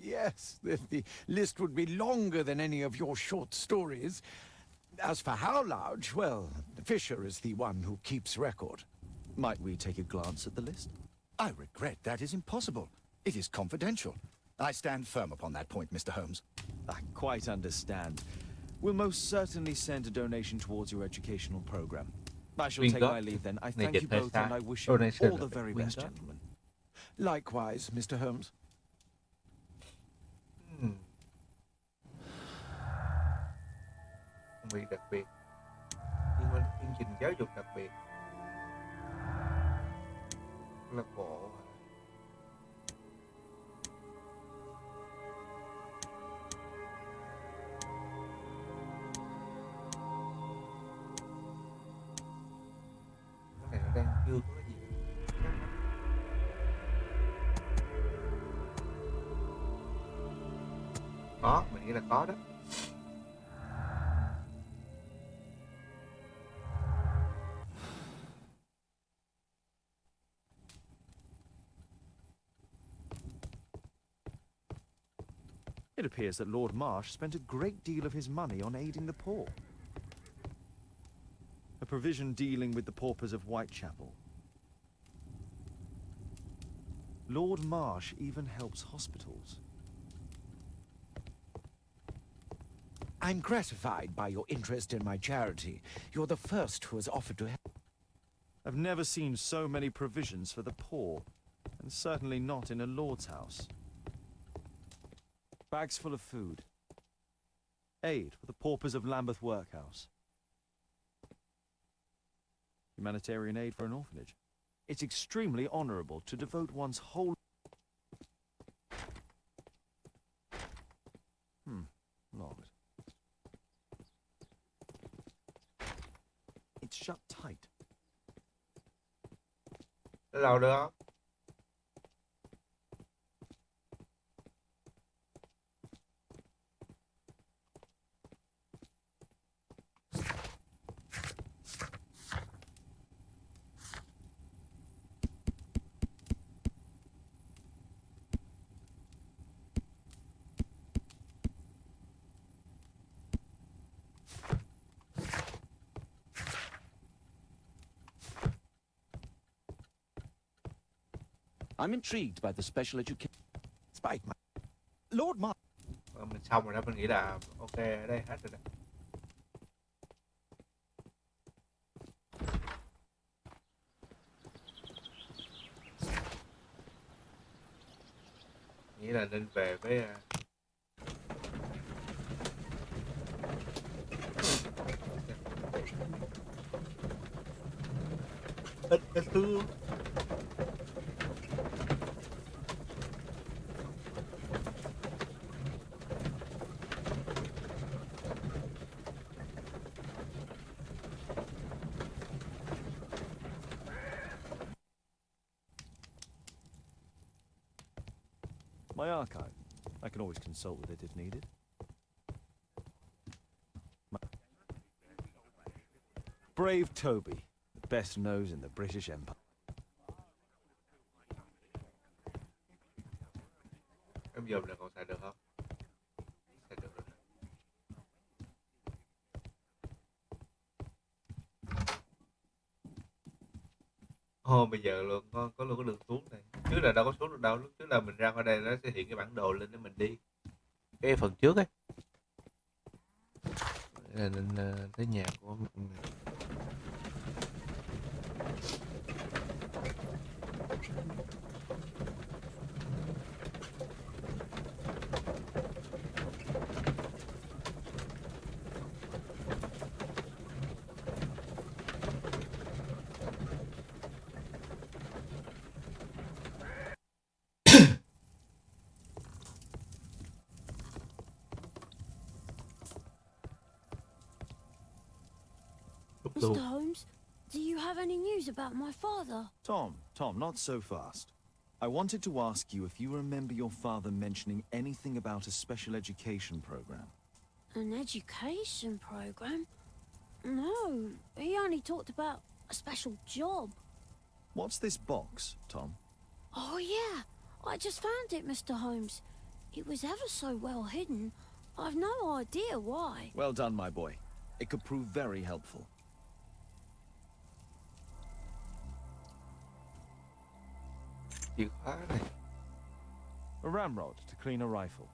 Yes, the list would be longer than any of your short stories. As for how large, well, Fisher is the one who keeps record. Might we take a glance at the list? I regret that is impossible. It is confidential. I stand firm upon that point, Mr. Holmes. I quite understand. We'll most certainly send a donation towards your educational program. I shall take my leave then. I thank you both and I wish you all the very best, gentlemen. Likewise, Mr. Holmes. công việc đặc biệt liên quan đến chương trình giáo dục đặc biệt là bộ cái này nó đang chưa có gì có, mình nghĩ là có đó. It appears that Lord Marsh spent a great deal of his money on aiding the poor. A provision dealing with the paupers of Whitechapel. Lord Marsh even helps hospitals. I'm gratified by your interest in my charity. You're the first who has offered to help. I've never seen so many provisions for the poor, and certainly not in a lord's house. Bags full of food. Aid for the paupers of Lambeth Workhouse. Humanitarian aid for an orphanage. It's extremely honourable to devote one's whole... Locked. It's shut tight. Lâu được không? I'm intrigued by the special education. Spike, Lord Marsh. Mình xong rồi đó, mình nghĩ là ok, ở đây hết rồi đó. Nghĩ là nên về với ít thứ. My archive. I can always consult with it if needed. Brave Toby, the best nose in the British Empire. Em dùm là còn xài được không? Xài được rồi. Bây giờ luôn có luôn có đường xuống này. Trước là đâu có xuống được đâu, lúc trước là mình ra khỏi đây nó sẽ hiện cái bản đồ lên để mình đi. Cái phần trước ấy. Là nên tới nhà của mình. Mr. Holmes, do you have any news about my father? Tom, not so fast. I wanted to ask you if you remember your father mentioning anything about a special education program. An education program? No, he only talked about a special job. What's this box, Tom? Oh yeah, I just found it, Mr. Holmes. It was ever so well hidden. I've no idea why. Well done, my boy. It could prove very helpful. Chìa khóa này. A ramrod to clean a rifle.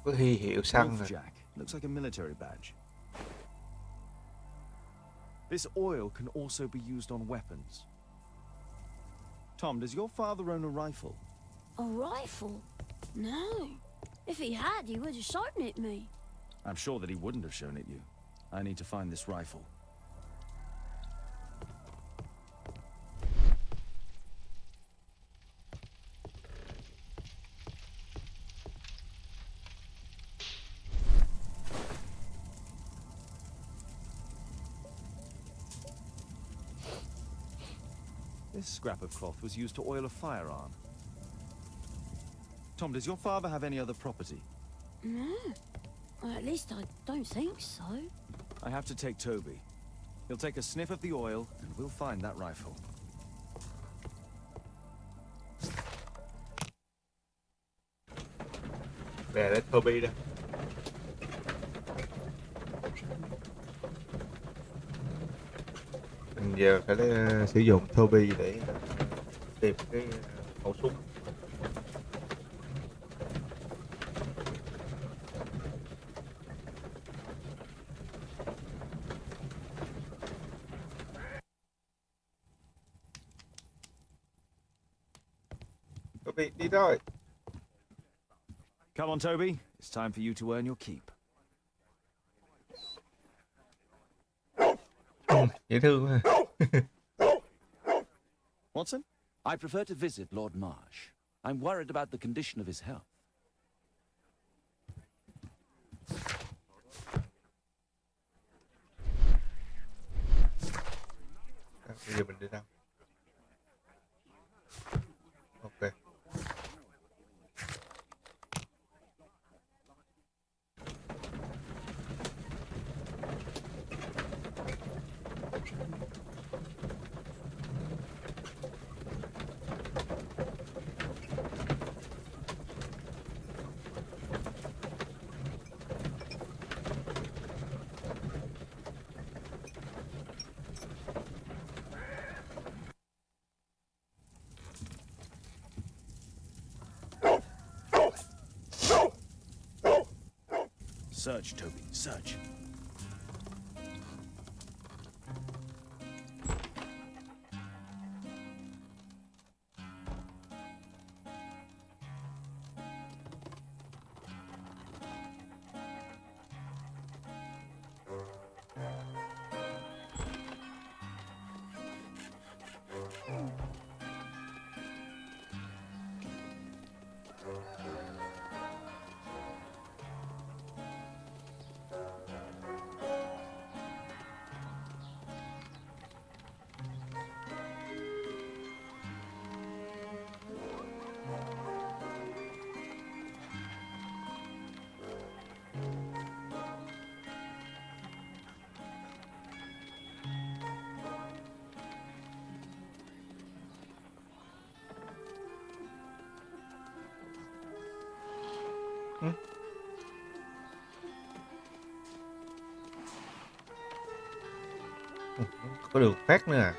Có huy hiệu xăng rồi. Jack. Looks like a military badge. This oil can also be used on weapons. Tom, does your father own a rifle? A rifle? No. If he had, he would have shown it me. I'm sure that he wouldn't have shown it you. I need to find this rifle. This scrap of cloth was used to oil a firearm. Tom, does your father have any other property? No. Well, at least I don't think so. I have to take Toby. He'll take a sniff of the oil, and we'll find that rifle. Về đến Toby đây. Mình giờ phải sử dụng Toby để tìm cái khẩu súng. Toby, đi rồi. Come on, Toby. It's time for you to earn your keep. Dễ thương ha. Watson? I prefer to visit Lord Marsh. I'm worried about the condition of his health. Bây giờ mình đi đâu? Ok. Search, Toby, search. Có đường phát nữa à?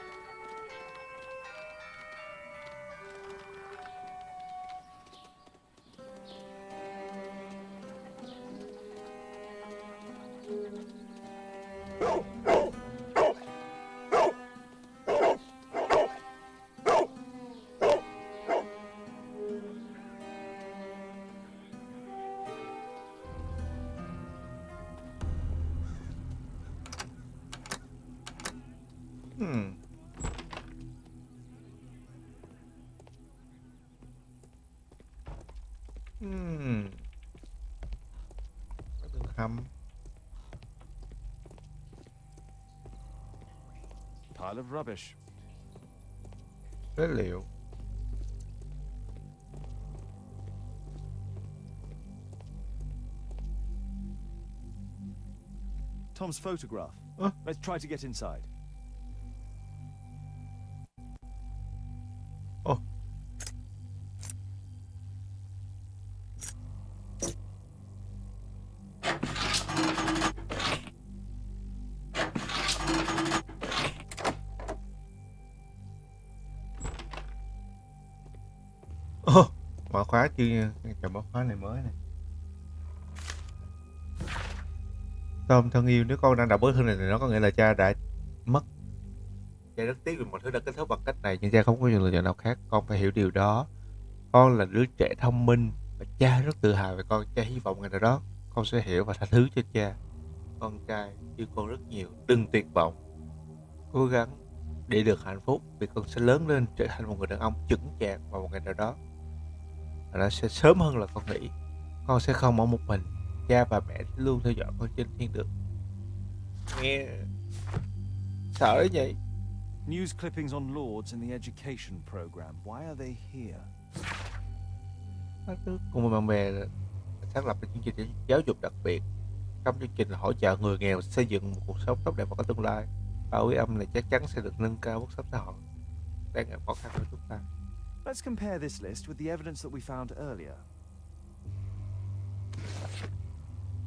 Hầm. Pile of rubbish. Phế liệu. Tom's photograph. Let's try to get inside. Oh. Mở khóa chưa? Chọn mở khóa này mới này. Tom thân yêu, nếu con đang đọc bức thư này thì nó có nghĩa là cha đã mất. Cha rất tiếc vì mọi thứ đã kết thúc bằng cách này, nhưng cha không có lựa chọn nào khác. Con phải hiểu điều đó. Con là đứa trẻ thông minh và cha rất tự hào về con. Cha hy vọng ngày nào đó con sẽ hiểu và tha thứ cho cha. Con trai yêu con rất nhiều, đừng tuyệt vọng. Cố gắng để được hạnh phúc, vì con sẽ lớn lên trở thành một người đàn ông chững chạc vào một ngày nào đó. Và nó sẽ sớm hơn là con nghĩ. Con sẽ không ở một mình. Cha và mẹ luôn theo dõi con trên thiên đường. Nghe sợ đấy vậy. News clippings on lords in the education program. Why are they here? Bá Tước cùng bạn bè xác lập chương trình giáo dục đặc biệt. Trong chương trình hỗ trợ người nghèo xây dựng một cuộc sống tốt đẹp và có tương lai. Và quy âm này chắc chắn sẽ được nâng cao mức sống xã hội đang gặp khó khăn của chúng ta. Let's compare this list with the evidence that we found earlier.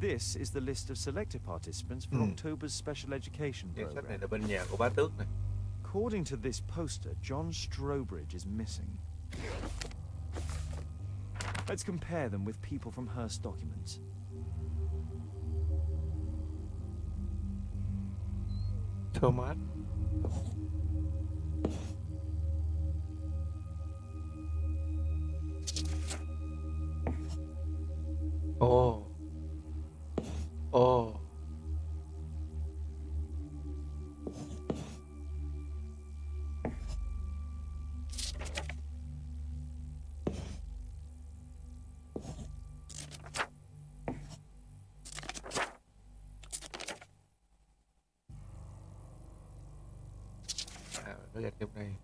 This is the list of selected participants for October's special education Danh sách này program. là bên nhà của Bá Tước này. According to this poster, John Strobridge is missing. Let's compare them with people from Hearst documents. Thomas. Ồ. Ồ. Nó gạch trong này.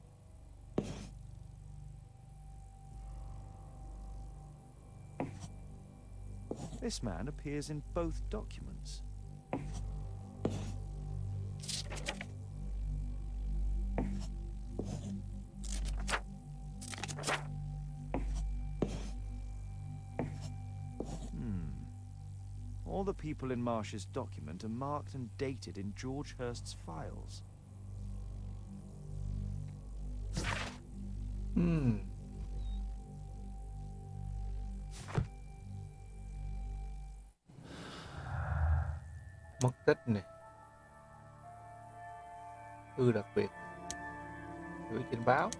This man appears in both documents. All the people in Marsh's document are marked and dated in George Hurst's files. Mất tích này. Thư đặc biệt. Gửi trên báo.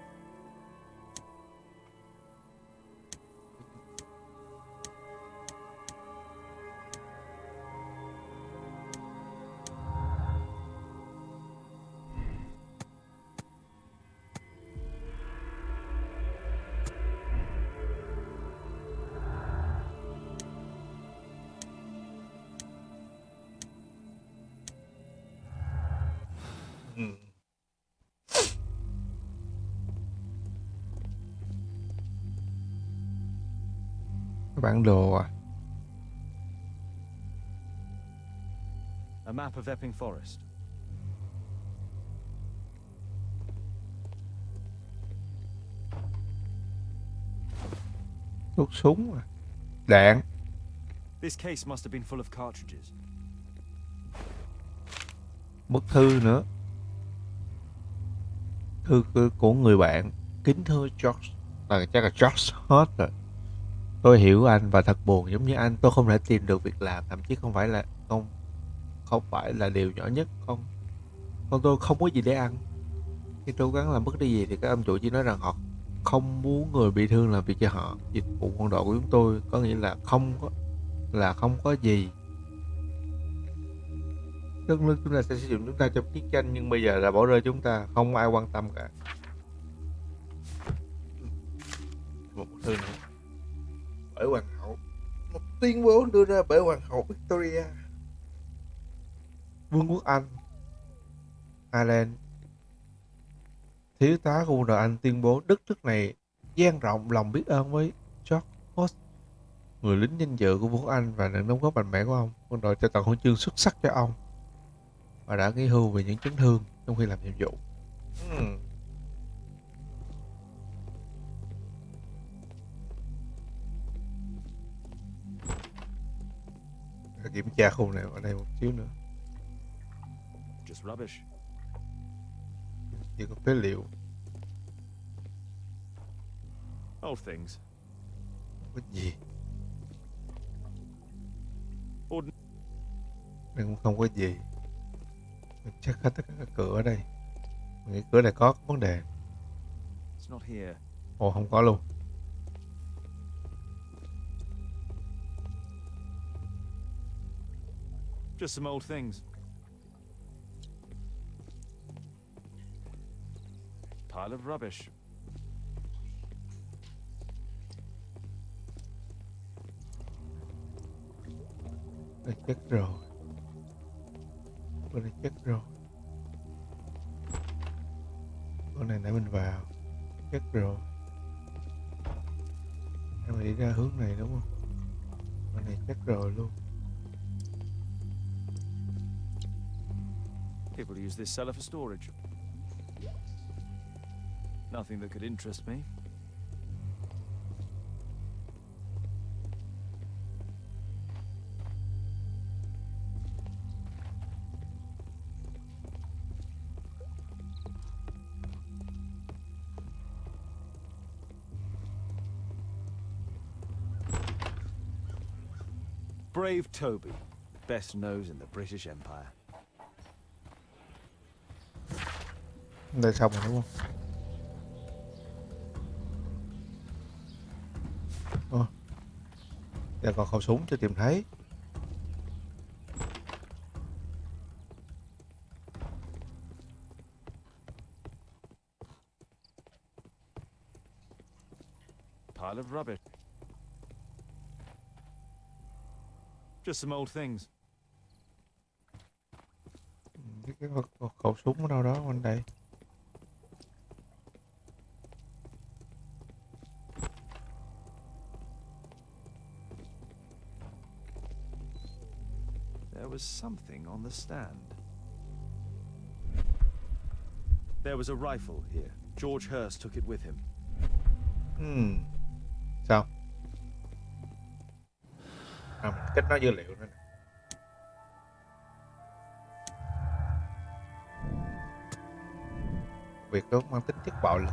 Bản đồ à? A map of Epping Forest. Thuốc súng à? Đạn. This case must have been full of cartridges. Bức thư nữa. Thư của người bạn. Kính thưa George. Chắc là George hết rồi. Tôi hiểu anh và thật buồn, giống như anh, tôi không thể tìm được việc làm, thậm chí không phải là điều nhỏ nhất. Con tôi không có gì để ăn. Khi tôi cố gắng làm bất đi gì thì các ông chủ chỉ nói rằng họ không muốn người bị thương làm việc cho họ. Dịch vụ quân đội của chúng tôi có nghĩa là không có gì. Đất nước chúng ta sẽ sử dụng chúng ta trong chiến tranh, nhưng bây giờ là bỏ rơi chúng ta, không ai quan tâm cả. Một thư nữa. Bởi hoàng hậu. Một tuyên bố đưa ra bởi hoàng hậu Victoria. Vương quốc Anh, Ireland. Thiếu tá của quân đội Anh tuyên bố đất nước này dang rộng lòng biết ơn với George Host, người lính danh dự của Vương quốc Anh và những đóng góp mạnh mẽ của ông. Quân đội trao tặng huân chương xuất sắc cho ông và đã nghỉ hưu vì những chấn thương trong khi làm nhiệm vụ. Kiểm tra khu này ở đây một xíu nữa. Just rubbish. Chỉ có phế liệu. Old things. Có gì? Old... Đây cũng không có gì. Mình check hết tất cả các cửa ở đây. Mình nghĩ cửa này có vấn đề. It's not here. Ồ, không có luôn. Just some old things. Pile of rubbish. Đây chết rồi. Bữa này chết rồi. Bữa này nãy mình vào. Chết rồi. Em đi ra hướng này đúng không? Bữa này chết rồi luôn. People use this cellar for storage. Nothing that could interest me. Brave Toby, best nose in the British Empire. Đây xong rồi đúng không? Giờ còn khẩu súng chưa tìm thấy. Pile of rubbish. Just some old things. Cái khẩu súng ở đâu đó quanh đây. There was something on the stand. There was a rifle here. George Hurst took it with him. Sao? Mình kết nối dữ liệu nữa. Việc đó mang tính chất bạo lực.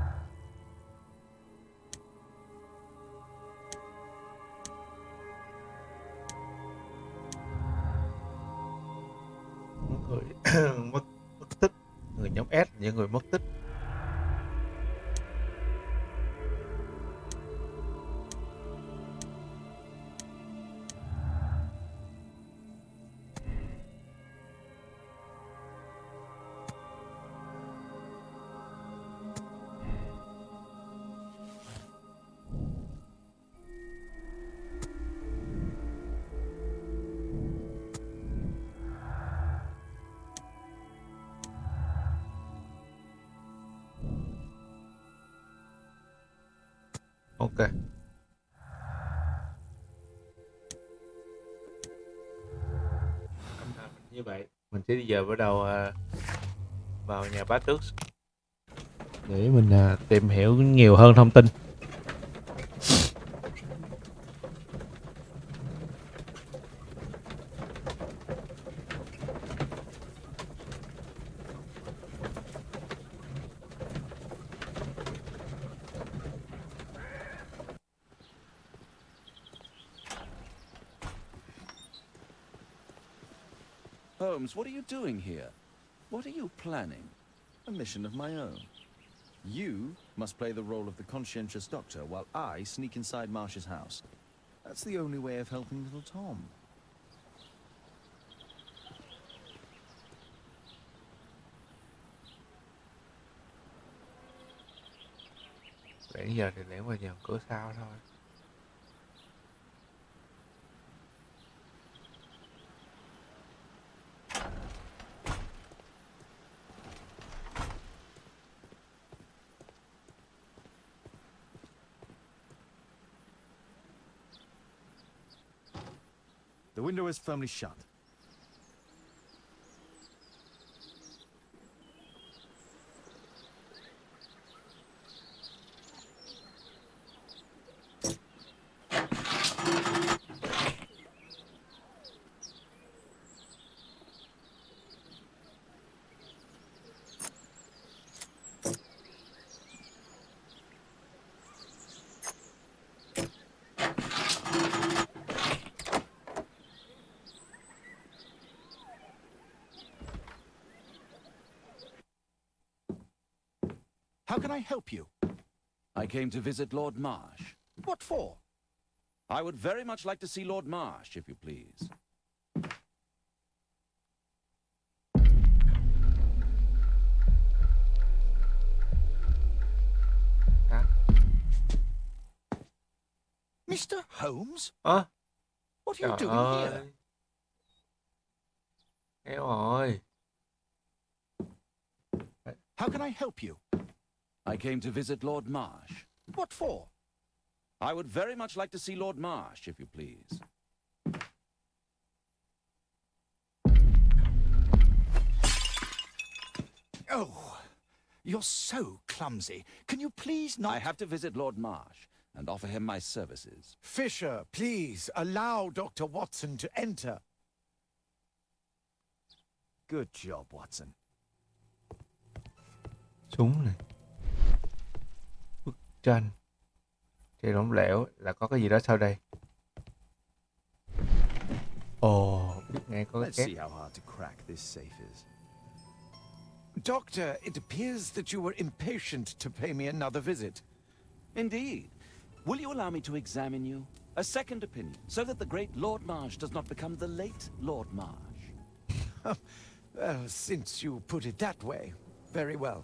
người mất tích, người nhóm S, những người mất tích. Ok. Như vậy mình sẽ đi giờ bắt đầu vào nhà Bá Tước để mình tìm hiểu nhiều hơn thông tin. Holmes, what are you doing here? What are you planning? A mission of my own. You must play the role of the conscientious doctor while I sneak inside Marsh's house. That's the only way of helping little Tom. Bây giờ thì lẻn vào nhà cửa sau thôi. The window is firmly shut. How can I help you? I came to visit Lord Marsh. What for? I would very much like to see Lord Marsh, if you please. Mr. Holmes? Ơ? What are you Trời doing here? ơi. Éo rồi. How can I help you? I came to visit Lord Marsh. What for? I would very much like to see Lord Marsh, if you please. Oh, you're so clumsy. Can you please not... I have to visit Lord Marsh and offer him my services. Fisher, please, allow Dr. Watson to enter. Good job, Watson. Súng này. Bức tranh. Trời lỏng lẻo là có cái gì đó sau đây. Ồ, biết ngay có cái Let's see két. how hard to crack this safe is. Doctor, it appears that you were impatient to pay me another visit. Indeed. Will you allow me to examine you? A second opinion, so that the great Lord Marsh does not become the late Lord Marsh. Well, since you put it that way, very well.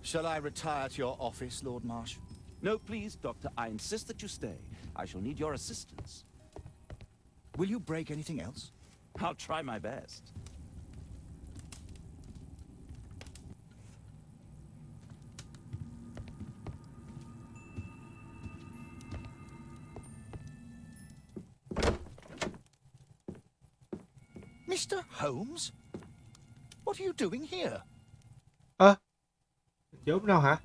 Shall I retire to your office, Lord Marsh? No, please, Doctor. I insist that you stay. I shall need your assistance. Will you break anything else? I'll try my best. Mr. Holmes? What are you doing here? Ơ? Trốn đâu hả?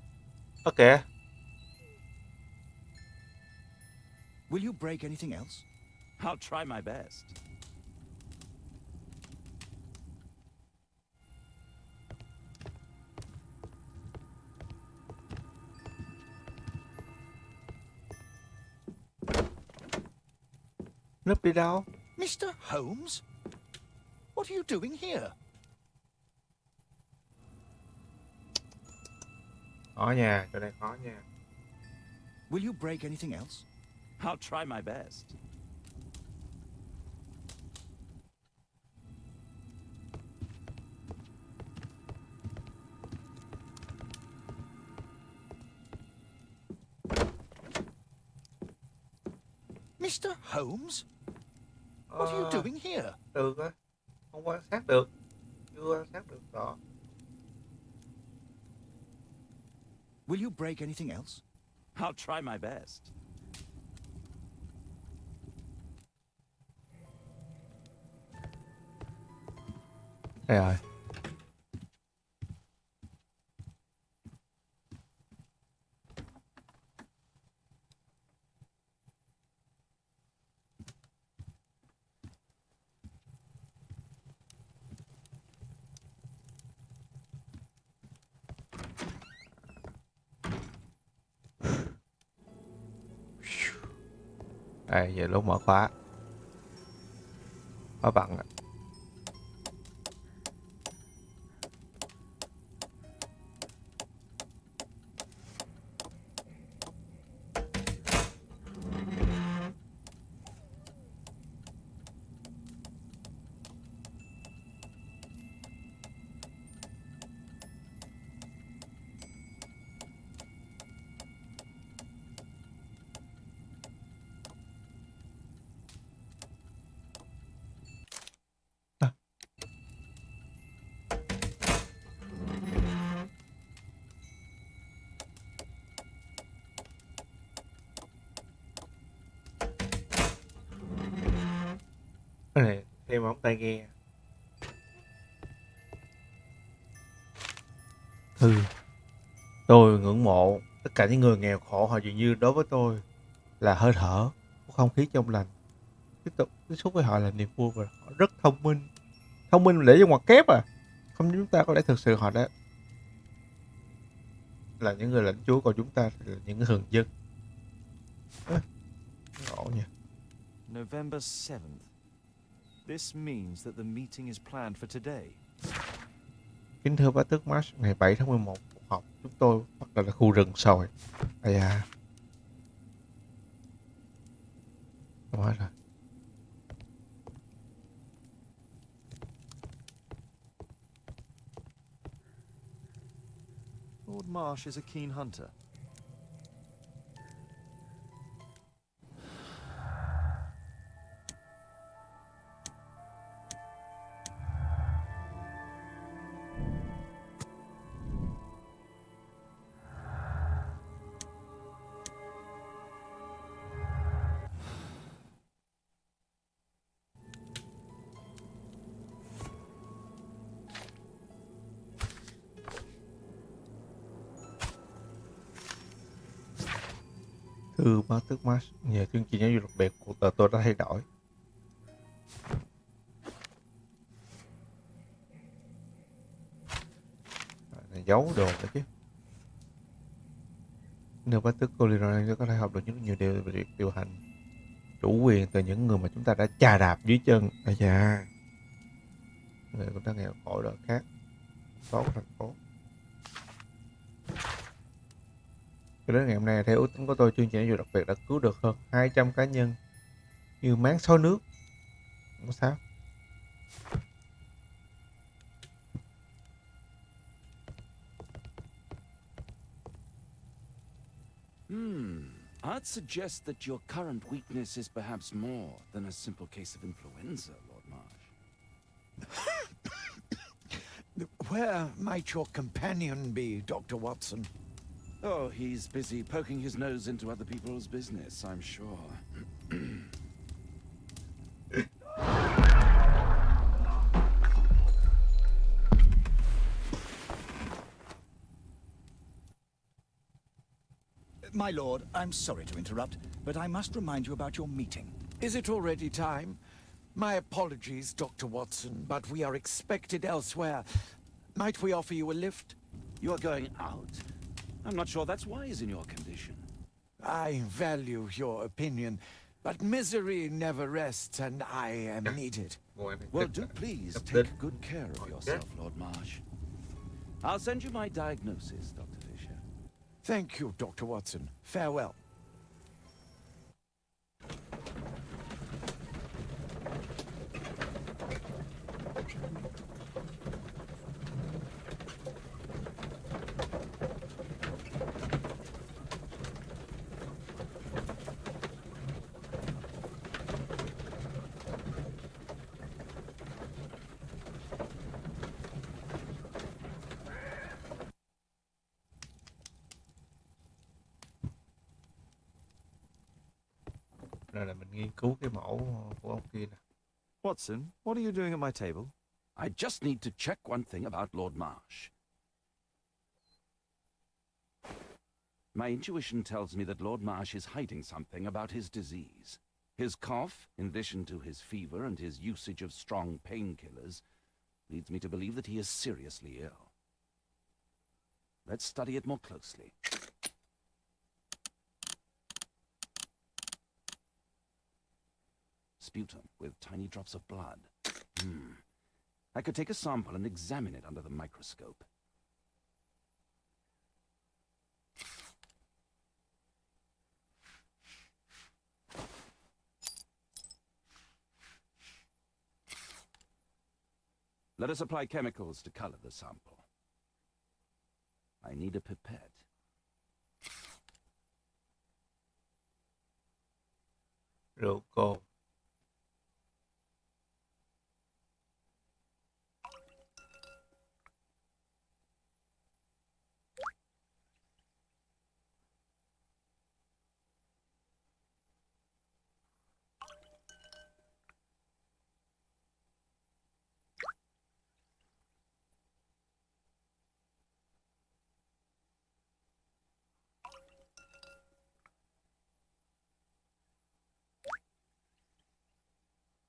Ơ kìa. Will you break anything else? I'll try my best. Núp đi đâu? Mr. Holmes? What are you doing here? Khó nha, chỗ này khó nha. Will you break anything else? I'll try my best. Mr. Holmes? What are you doing here? Được á, không quan sát được. Chưa quan sát được rõ. Will you break anything else? I'll try my best. Đây rồi. Đây, giờ lúc mở khóa. Khóa bằng ạ. Cái này thêm ống tai nghe. Tôi ngưỡng mộ tất cả những người nghèo khổ, họ dường như đối với tôi là hơi thở của không khí trong lành. Tiếp tục tiếp xúc với họ là niềm vui và họ rất thông minh. Thông minh để cho ngoặc kép à. Không như chúng ta, có lẽ thực sự họ đã là những người lãnh chúa, còn chúng ta là những thường dân. Ngộ nha. November 7th. This means that the meeting is planned for today. Kính thưa Bá Tước Marsh, ngày 7 tháng 11, cuộc họp chúng tôi bắt đầu là khu rừng sồi. Ây da. Quá rồi. Lord Marsh is a keen hunter. Thưa Bá Tước Marsh, nhờ chương trình giáo dục đặc biệt của tờ tôi đã thay đổi. Này giấu đồ nữa chứ. Nếu Bá Tước Collier có thể học được nhiều điều về việc điều hành chủ quyền từ những người mà chúng ta đã chà đạp dưới chân. Ây da. Người cũng đã nghèo khổ đó khác. Tốt thành phố. Đến ngày hôm nay, theo ước tính của tôi, chương trình giáo dục đặc biệt đã cứu được hơn 200 cá nhân như máng xối nước. Không có sao. I'd suggest that your current weakness is perhaps more than a simple case of influenza, Lord Marsh. Where might your companion be, Dr. Watson? Oh, he's busy poking his nose into other people's business, I'm sure. My lord, I'm sorry to interrupt, but I must remind you about your meeting. Is it already time? My apologies, Dr. Watson, but we are expected elsewhere. Might we offer you a lift? You are going out? I'm not sure that's wise in your condition. I value your opinion, but misery never rests, and I am needed. Well, do please take good care of yourself, Lord Marsh. I'll send you my diagnosis, Dr. Fisher. Thank you, Dr. Watson. Farewell. Rồi là mình nghiên cứu cái mẫu của ông kia nè. Watson, what are you doing at my table? I just need to check one thing about Lord Marsh. My intuition tells me that Lord Marsh is hiding something about his disease. His cough, in addition to his fever and his usage of strong painkillers, leads me to believe that he is seriously ill. Let's study it more closely. Sputum with tiny drops of blood. I could take a sample and examine it under the microscope. Let us apply chemicals to color the sample. I need a pipette. Rượu cồn.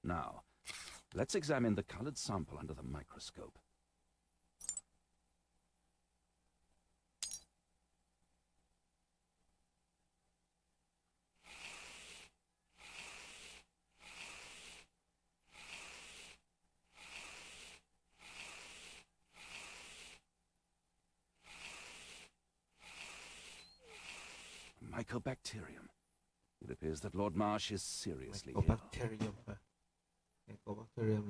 Now, let's examine the colored sample under the microscope. Mycobacterium. It appears that Lord Marsh is seriously ill. Mycobacterium hả? Mycobacterium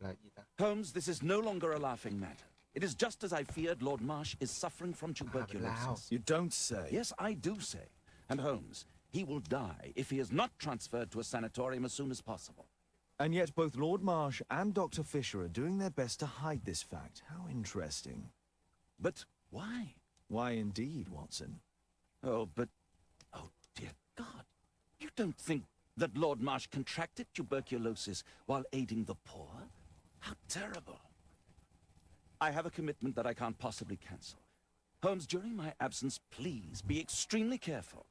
là gì ta? Holmes, this is no longer a laughing matter. It is just as I feared. Lord Marsh is suffering from tuberculosis. You don't say. Yes, I do say. And Holmes, he will die if he is not transferred to a sanatorium as soon as possible. And yet both Lord Marsh and Dr. Fisher are doing their best to hide this fact. How interesting. But why? Why indeed, Watson? Oh, dear God. You don't think that Lord Marsh contracted tuberculosis while aiding the poor? How terrible. I have a commitment that I can't possibly cancel. Holmes, during my absence, please be extremely careful.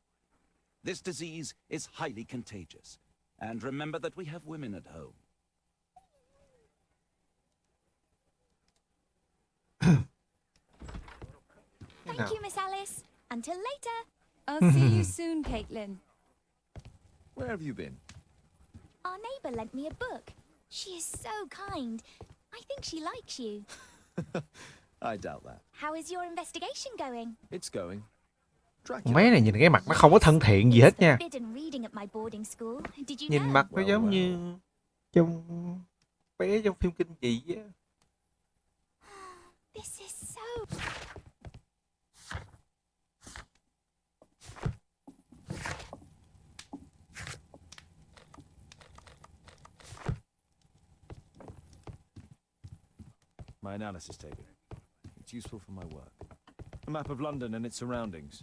This disease is highly contagious. And remember that we have women at home. Thank you, Miss Alice. Until later. I'll see you soon, Caitlin. Where have you been? Our neighbour lent me a book. She is so kind. I think she likes you. I doubt that. How is your investigation going? It's going. Mấy này nhìn cái mặt nó không có thân thiện gì hết nha. Forbidden reading at my boarding school. Did you Nhìn know? mặt nó giống như trong bé trong phim kinh dị á. This is so... My analysis table. It's useful for my work. A map of London and its surroundings.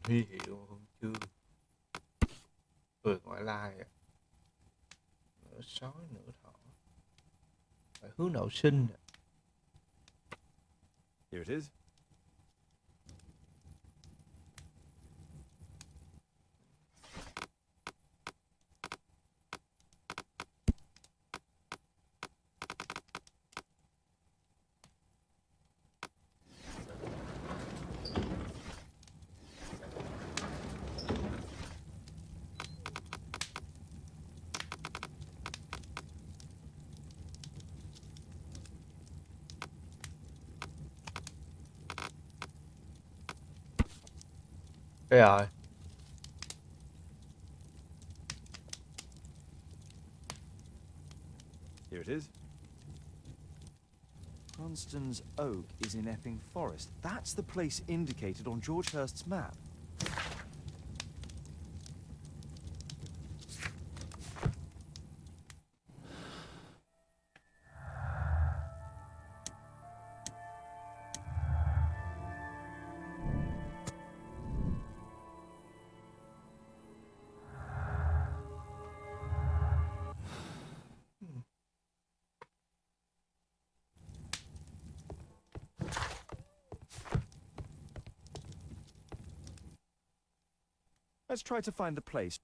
Huy hiệu không chưa. Ngoại lai à. Nửa sói nửa thỏ. Phải hướng nội sinh. Here it is. Đây rồi. Here it is. Cronstan's Oak is in Epping Forest. That's the place indicated on George Hurst's map. Let's try to find the place.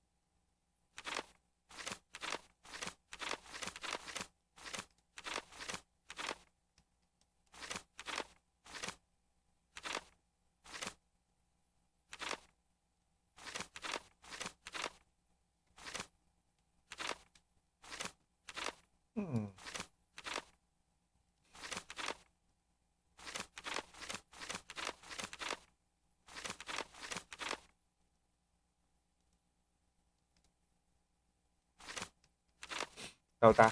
Đâu ta?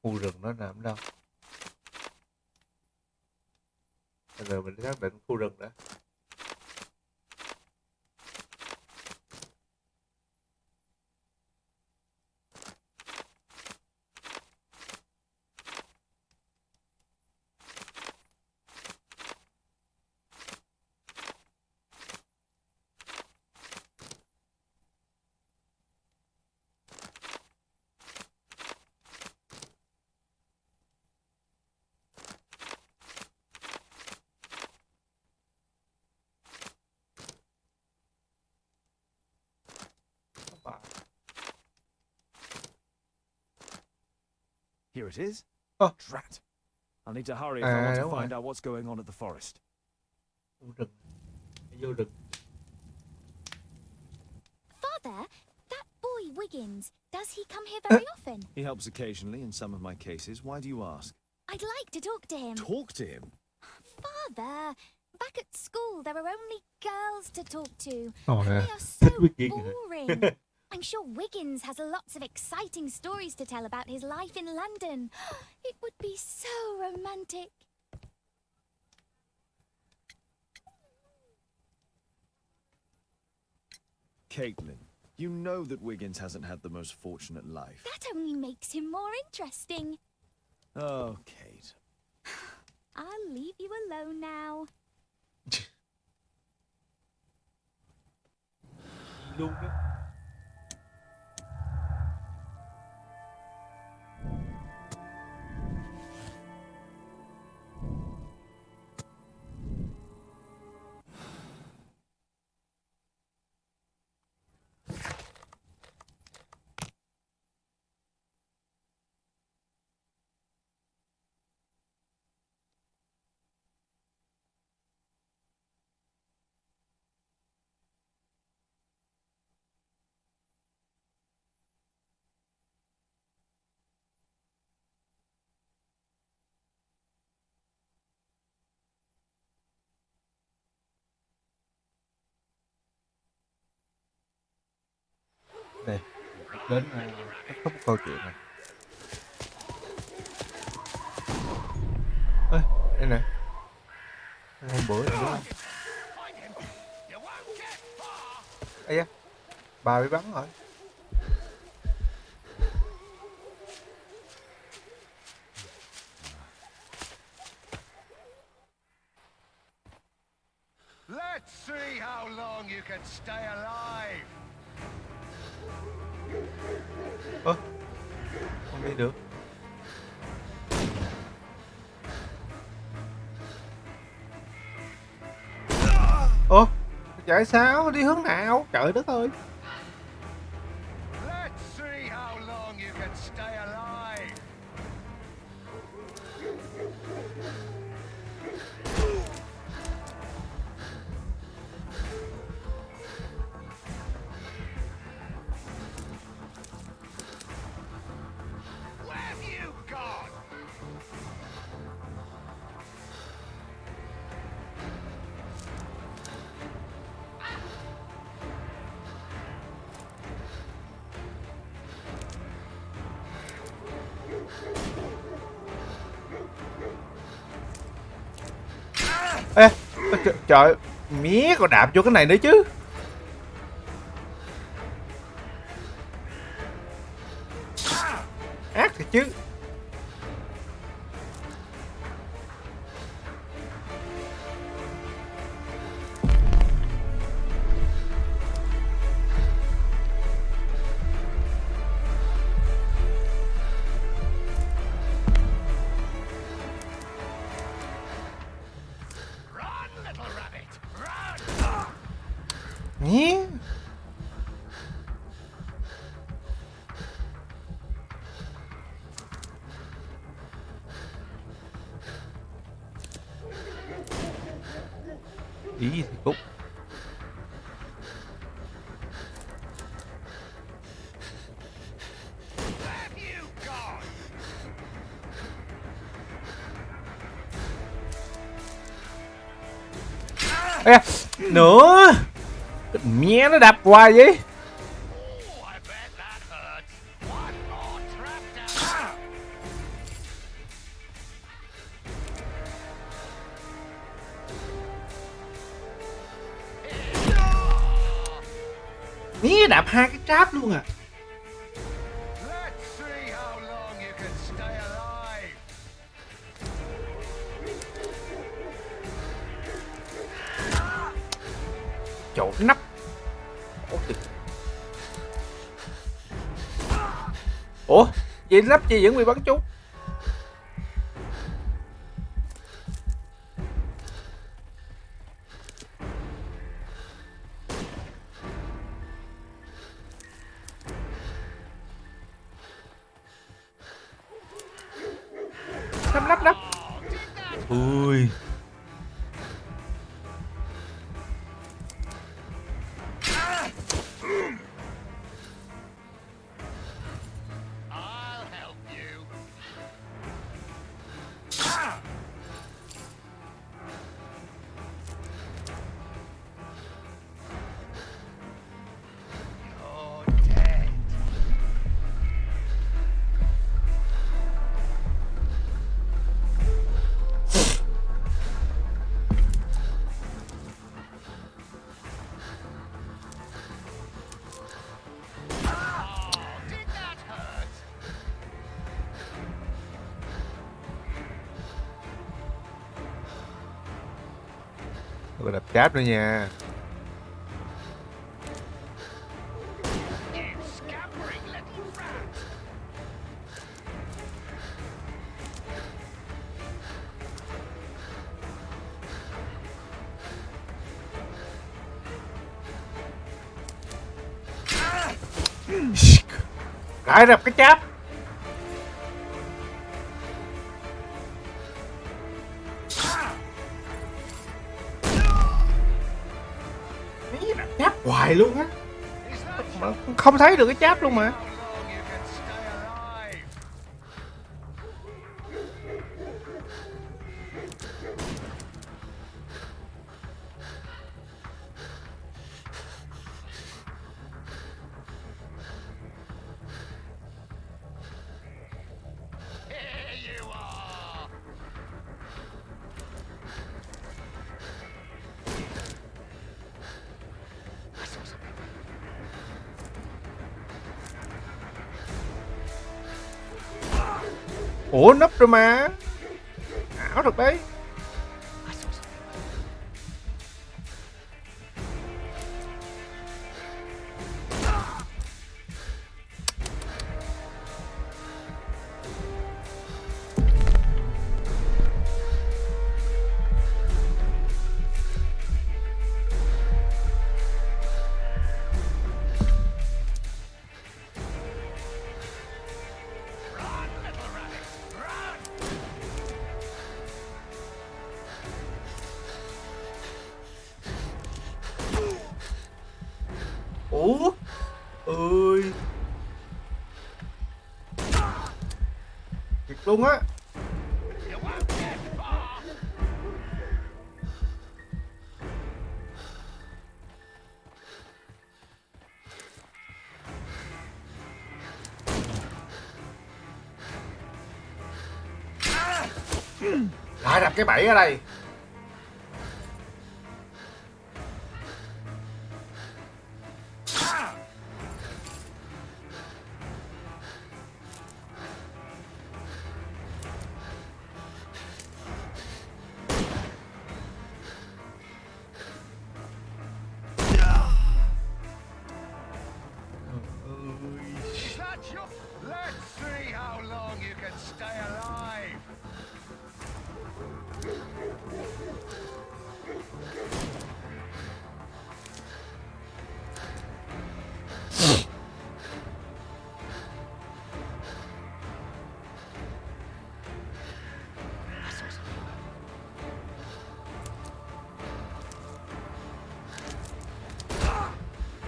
Khu rừng nó nằm đâu? Bây giờ mình xác định khu rừng đã. Here it is. Oh. Drat. I'll need to hurry if I want to đúng rồi. find out what's going on at the forest. Khu rừng. Vô rừng. Father, that boy Wiggins, does he come here very often? He helps occasionally in some of my cases. Why do you ask? I'd like to talk to him. Talk to him? Father, back at school there are only girls to talk to. Oh, and yeah. they are so Wiggins. boring. I'm sure Wiggins has lots of exciting stories to tell about his life in London. It would be so romantic. Caitlin, you know that Wiggins hasn't had the most fortunate life. That only makes him more interesting. Oh, Kate. I'll leave you alone now. Luôn đó. Đây, đến kết thúc câu chuyện này. Ê, đây nè. Hôm bữa rồi đúng không? Ây da, bà bị bắn rồi. Let's see how long you can stay alive. Ơ, không đi được. Ơ, chạy sao? Đi hướng nào? Trời đất ơi. Let's see how long you can stay alive. Where have you gone? Ê, trời, mía còn đạp vô cái này nữa chứ. Ác thiệt chứ. Nhé. Ý thì Cúc. Ê, nữa. Cái mẹ nó đạp hoài vậy. Mía đạp hai cái tráp luôn à. Chỗ nắp. Ủa, vậy nắp chi vẫn bị bắn trúng. Nắp. Ui. Tôi đập cháp nữa nha. Lại đập cái cháp. Cháp hoài luôn á. Mà không thấy được cái cháp luôn mà. Ủa nấp rồi mà. Ảo thật đấy. Ủa? Ơi. Thiệt luôn á. Lại đập cái bẫy ở đây.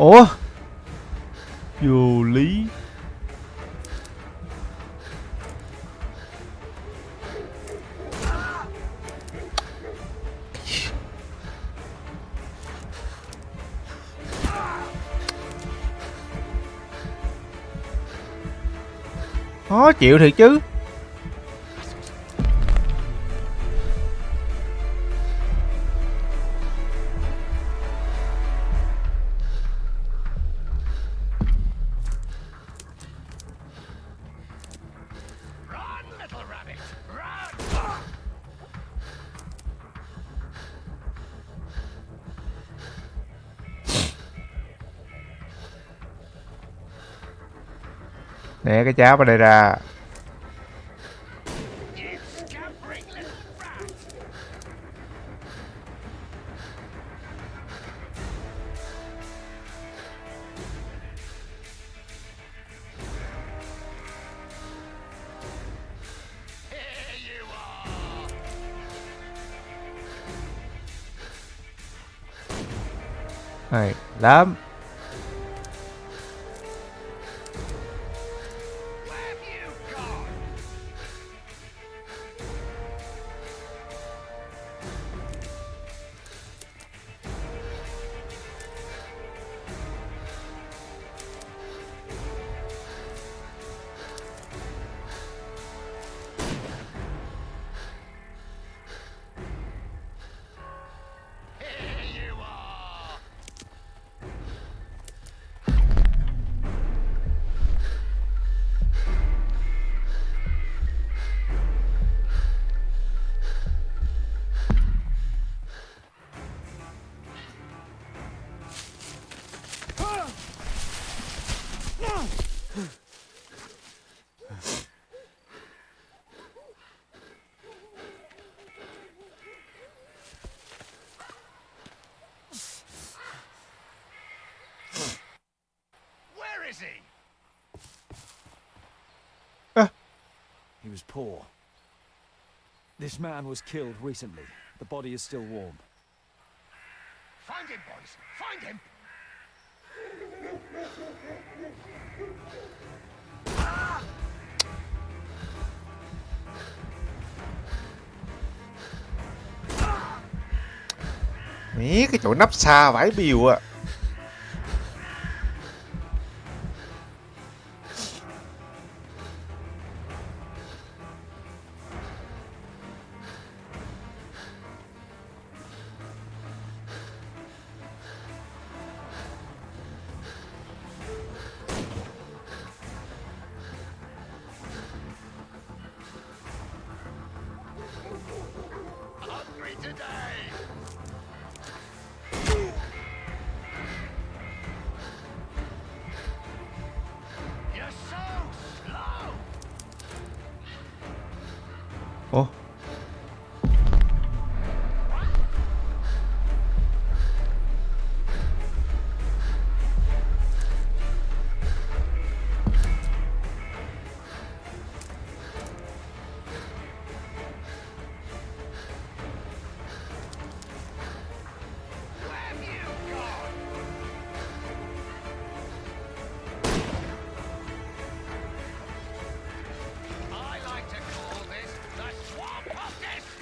Ủa, vô lý. Khó chịu thiệt chứ. Nè cái cháo ở đây ra. Hay lắm. Where is he? He was poor. This man was killed recently. The body is still warm. Find him, boys. Find him. Mí cái chỗ nắp xa vãi biều à. Hungry today. You're so slow. Ủa. I like to call this the swamp of despair.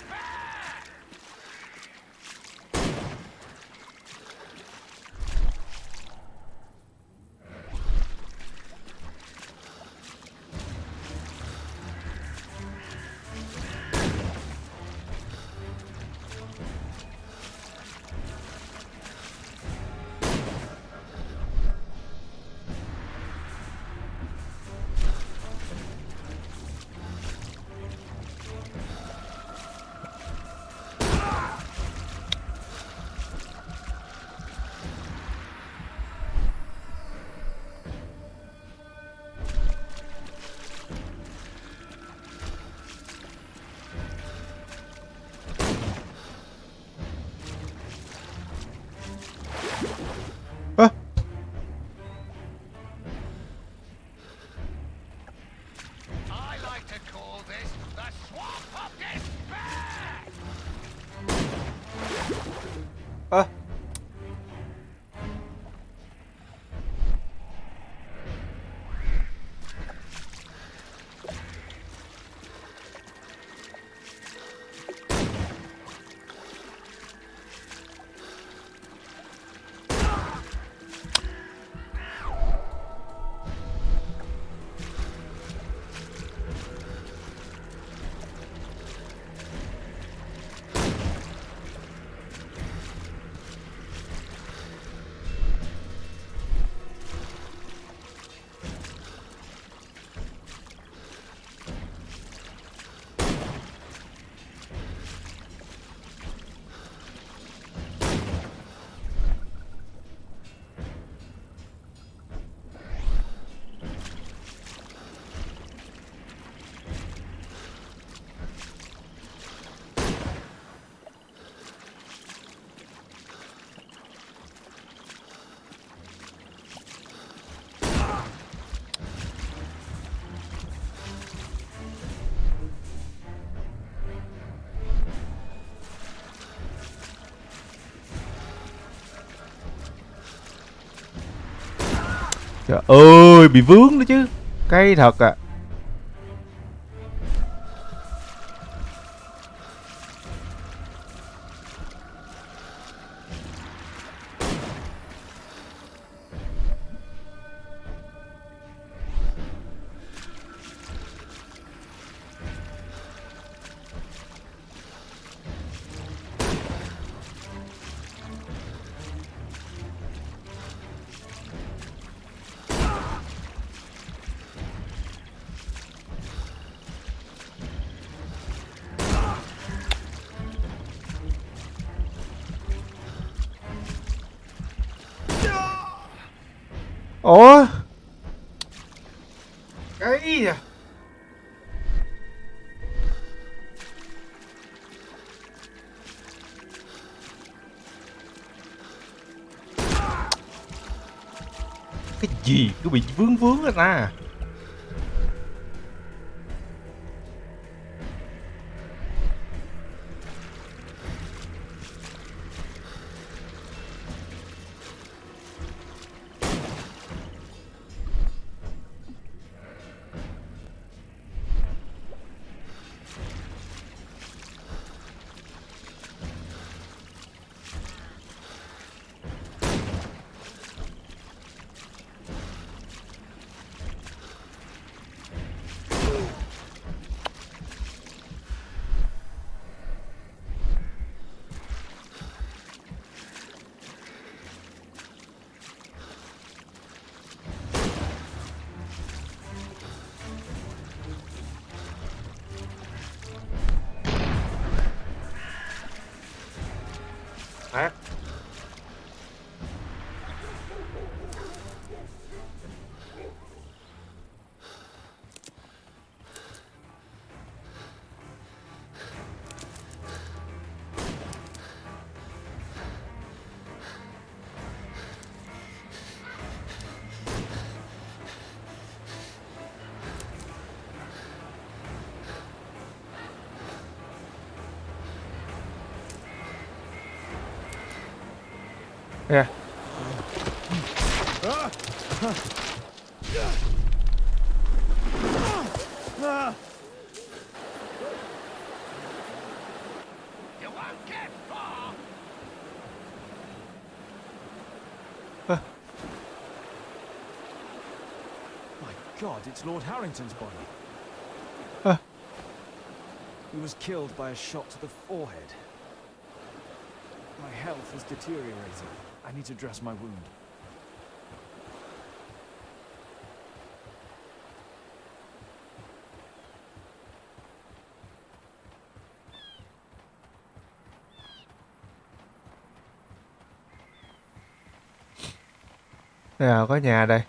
I like to call this the swamp of despair. Trời ơi, bị vướng nữa chứ. Cay thật à. Ủa? Cái gì à? Cái gì cứ bị vướng vướng rồi ta. Phát. Yeah. You won't get far. My God, it's Lord Harrington's body. He was killed by a shot to the forehead. My health is deteriorating. I need to dress my wound. Đây là có nhà đây.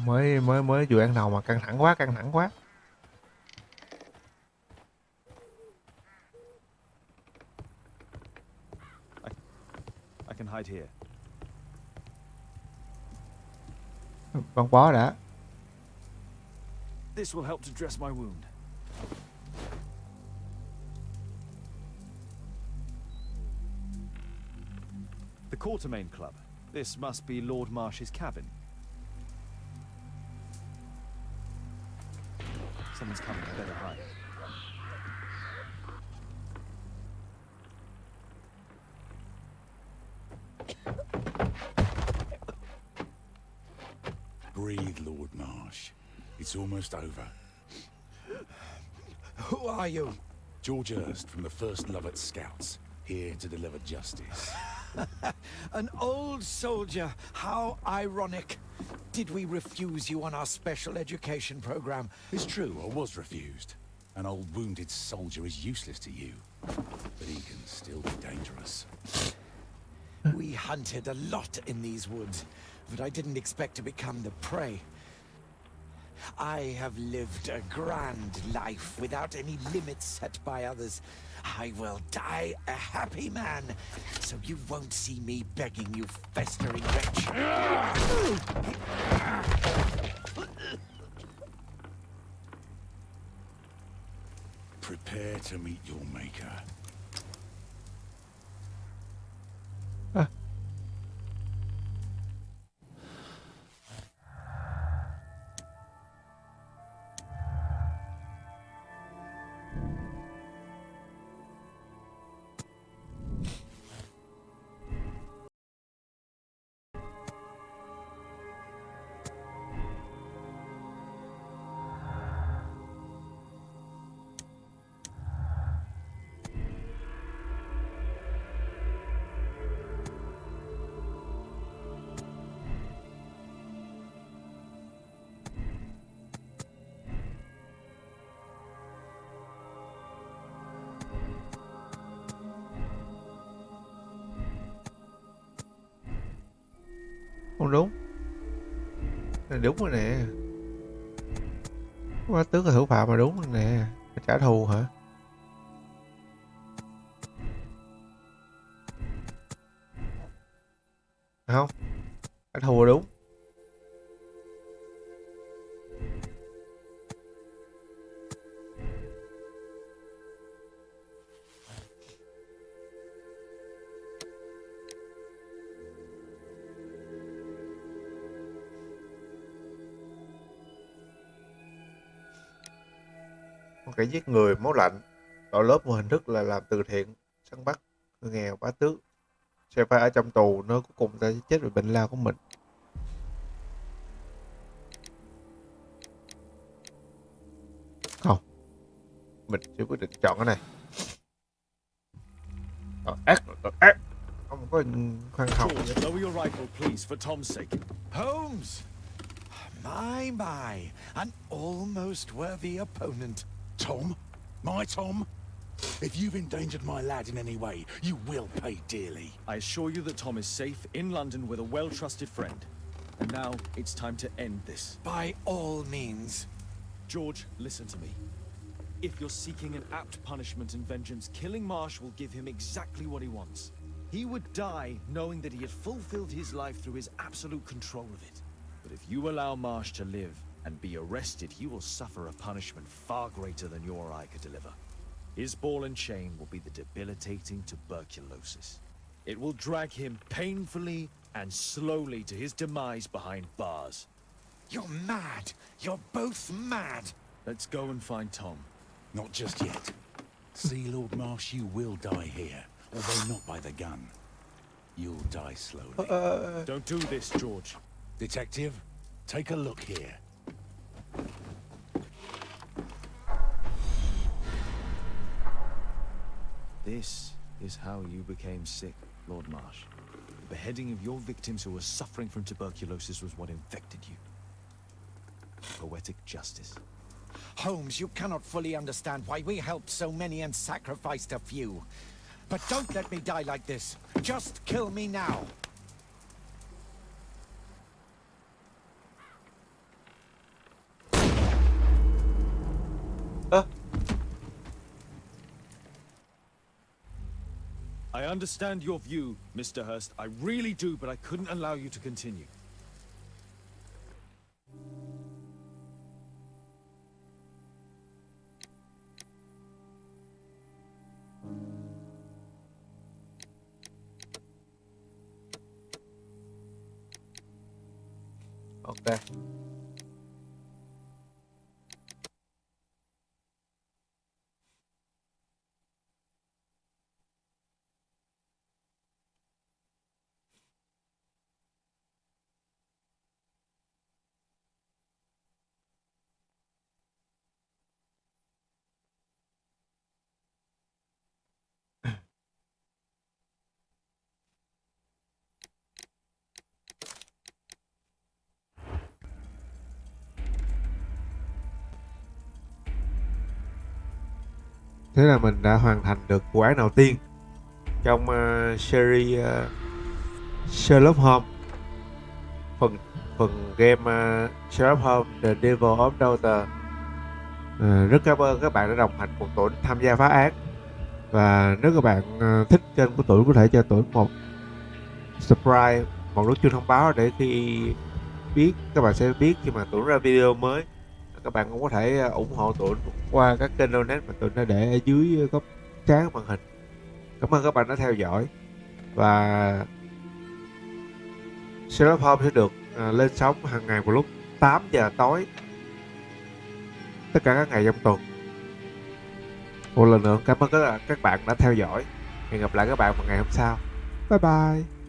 Mới vừa ăn đầu mà căng thẳng quá, căng thẳng quá. I can hide here. Con bó đã. This will help to dress my wound. The Quartermain Club. This must be Lord Marsh's cabin. Someone's coming, I better hide. Breathe, Lord Marsh. It's almost over. Who are you? George Hurst from the 1st Lovett Scouts, here to deliver justice. An old soldier. How ironic. Did we refuse you on our special education program? It's true, I was refused. An old wounded soldier is useless to you, but he can still be dangerous. We hunted a lot in these woods, but I didn't expect to become the prey. I have lived a grand life without any limits set by others. I will die a happy man, so you won't see me begging you festering wretch. Prepare to meet your maker. Không đúng. Này đúng rồi nè. Bá Tước là thủ phạm mà đúng rồi nè. Trả thù hả? Không, trả thù là đúng. Một kẻ giết người máu lạnh, đội lớp một hình thức là làm từ thiện, săn bắt người nghèo. Bá Tước sẽ phải ở trong tù, nơi cuối cùng ta sẽ chết vì bệnh lao của mình. Không, mình sẽ quyết định chọn cái này. Ác. Không có khoan hồng. George, lower your rifle, please, for Tom's sake. Holmes! My, an almost worthy opponent. Tom? My Tom? If you've endangered my lad in any way, you will pay dearly. I assure you that Tom is safe in London with a well-trusted friend. And now it's time to end this. By all means. George, listen to me. If you're seeking an apt punishment and vengeance, killing Marsh will give him exactly what he wants. He would die knowing that he had fulfilled his life through his absolute control of it. But if you allow Marsh to live and be arrested, he will suffer a punishment far greater than you or I could deliver. His ball and chain will be the debilitating tuberculosis. It will drag him painfully and slowly to his demise behind bars. You're mad. You're both mad. Let's go and find Tom. Not just yet. See, Lord Marsh, you will die here, although not by the gun. You'll die slowly. Don't do this, George. Detective, take a look here. This is how you became sick, Lord Marsh. The beheading of your victims who were suffering from tuberculosis was what infected you. Poetic justice. Holmes, you cannot fully understand why we helped so many and sacrificed a few. But don't let me die like this. Just kill me now. I understand your view, Mr. Hurst. I really do, but I couldn't allow you to continue. Ok. Thế là mình đã hoàn thành được vụ án đầu tiên trong series Sherlock Holmes, phần game Sherlock Holmes The Devil of Daughter. Rất cảm ơn các bạn đã đồng hành cùng Tũn tham gia phá án. Và nếu các bạn thích kênh của Tũn, có thể cho Tũn một subscribe, một nút chuông thông báo để khi biết các bạn sẽ biết khi mà Tũn ra video mới. Các bạn cũng có thể ủng hộ Tũn qua các kênh donate mà Tũn đã để ở dưới góc trái màn hình. Cảm ơn các bạn đã theo dõi. Và Sherlock Holmes sẽ được lên sóng hàng ngày vào lúc 8 giờ tối tất cả các ngày trong tuần. Một lần nữa cảm ơn các bạn đã theo dõi. Hẹn gặp lại các bạn vào ngày hôm sau. Bye bye.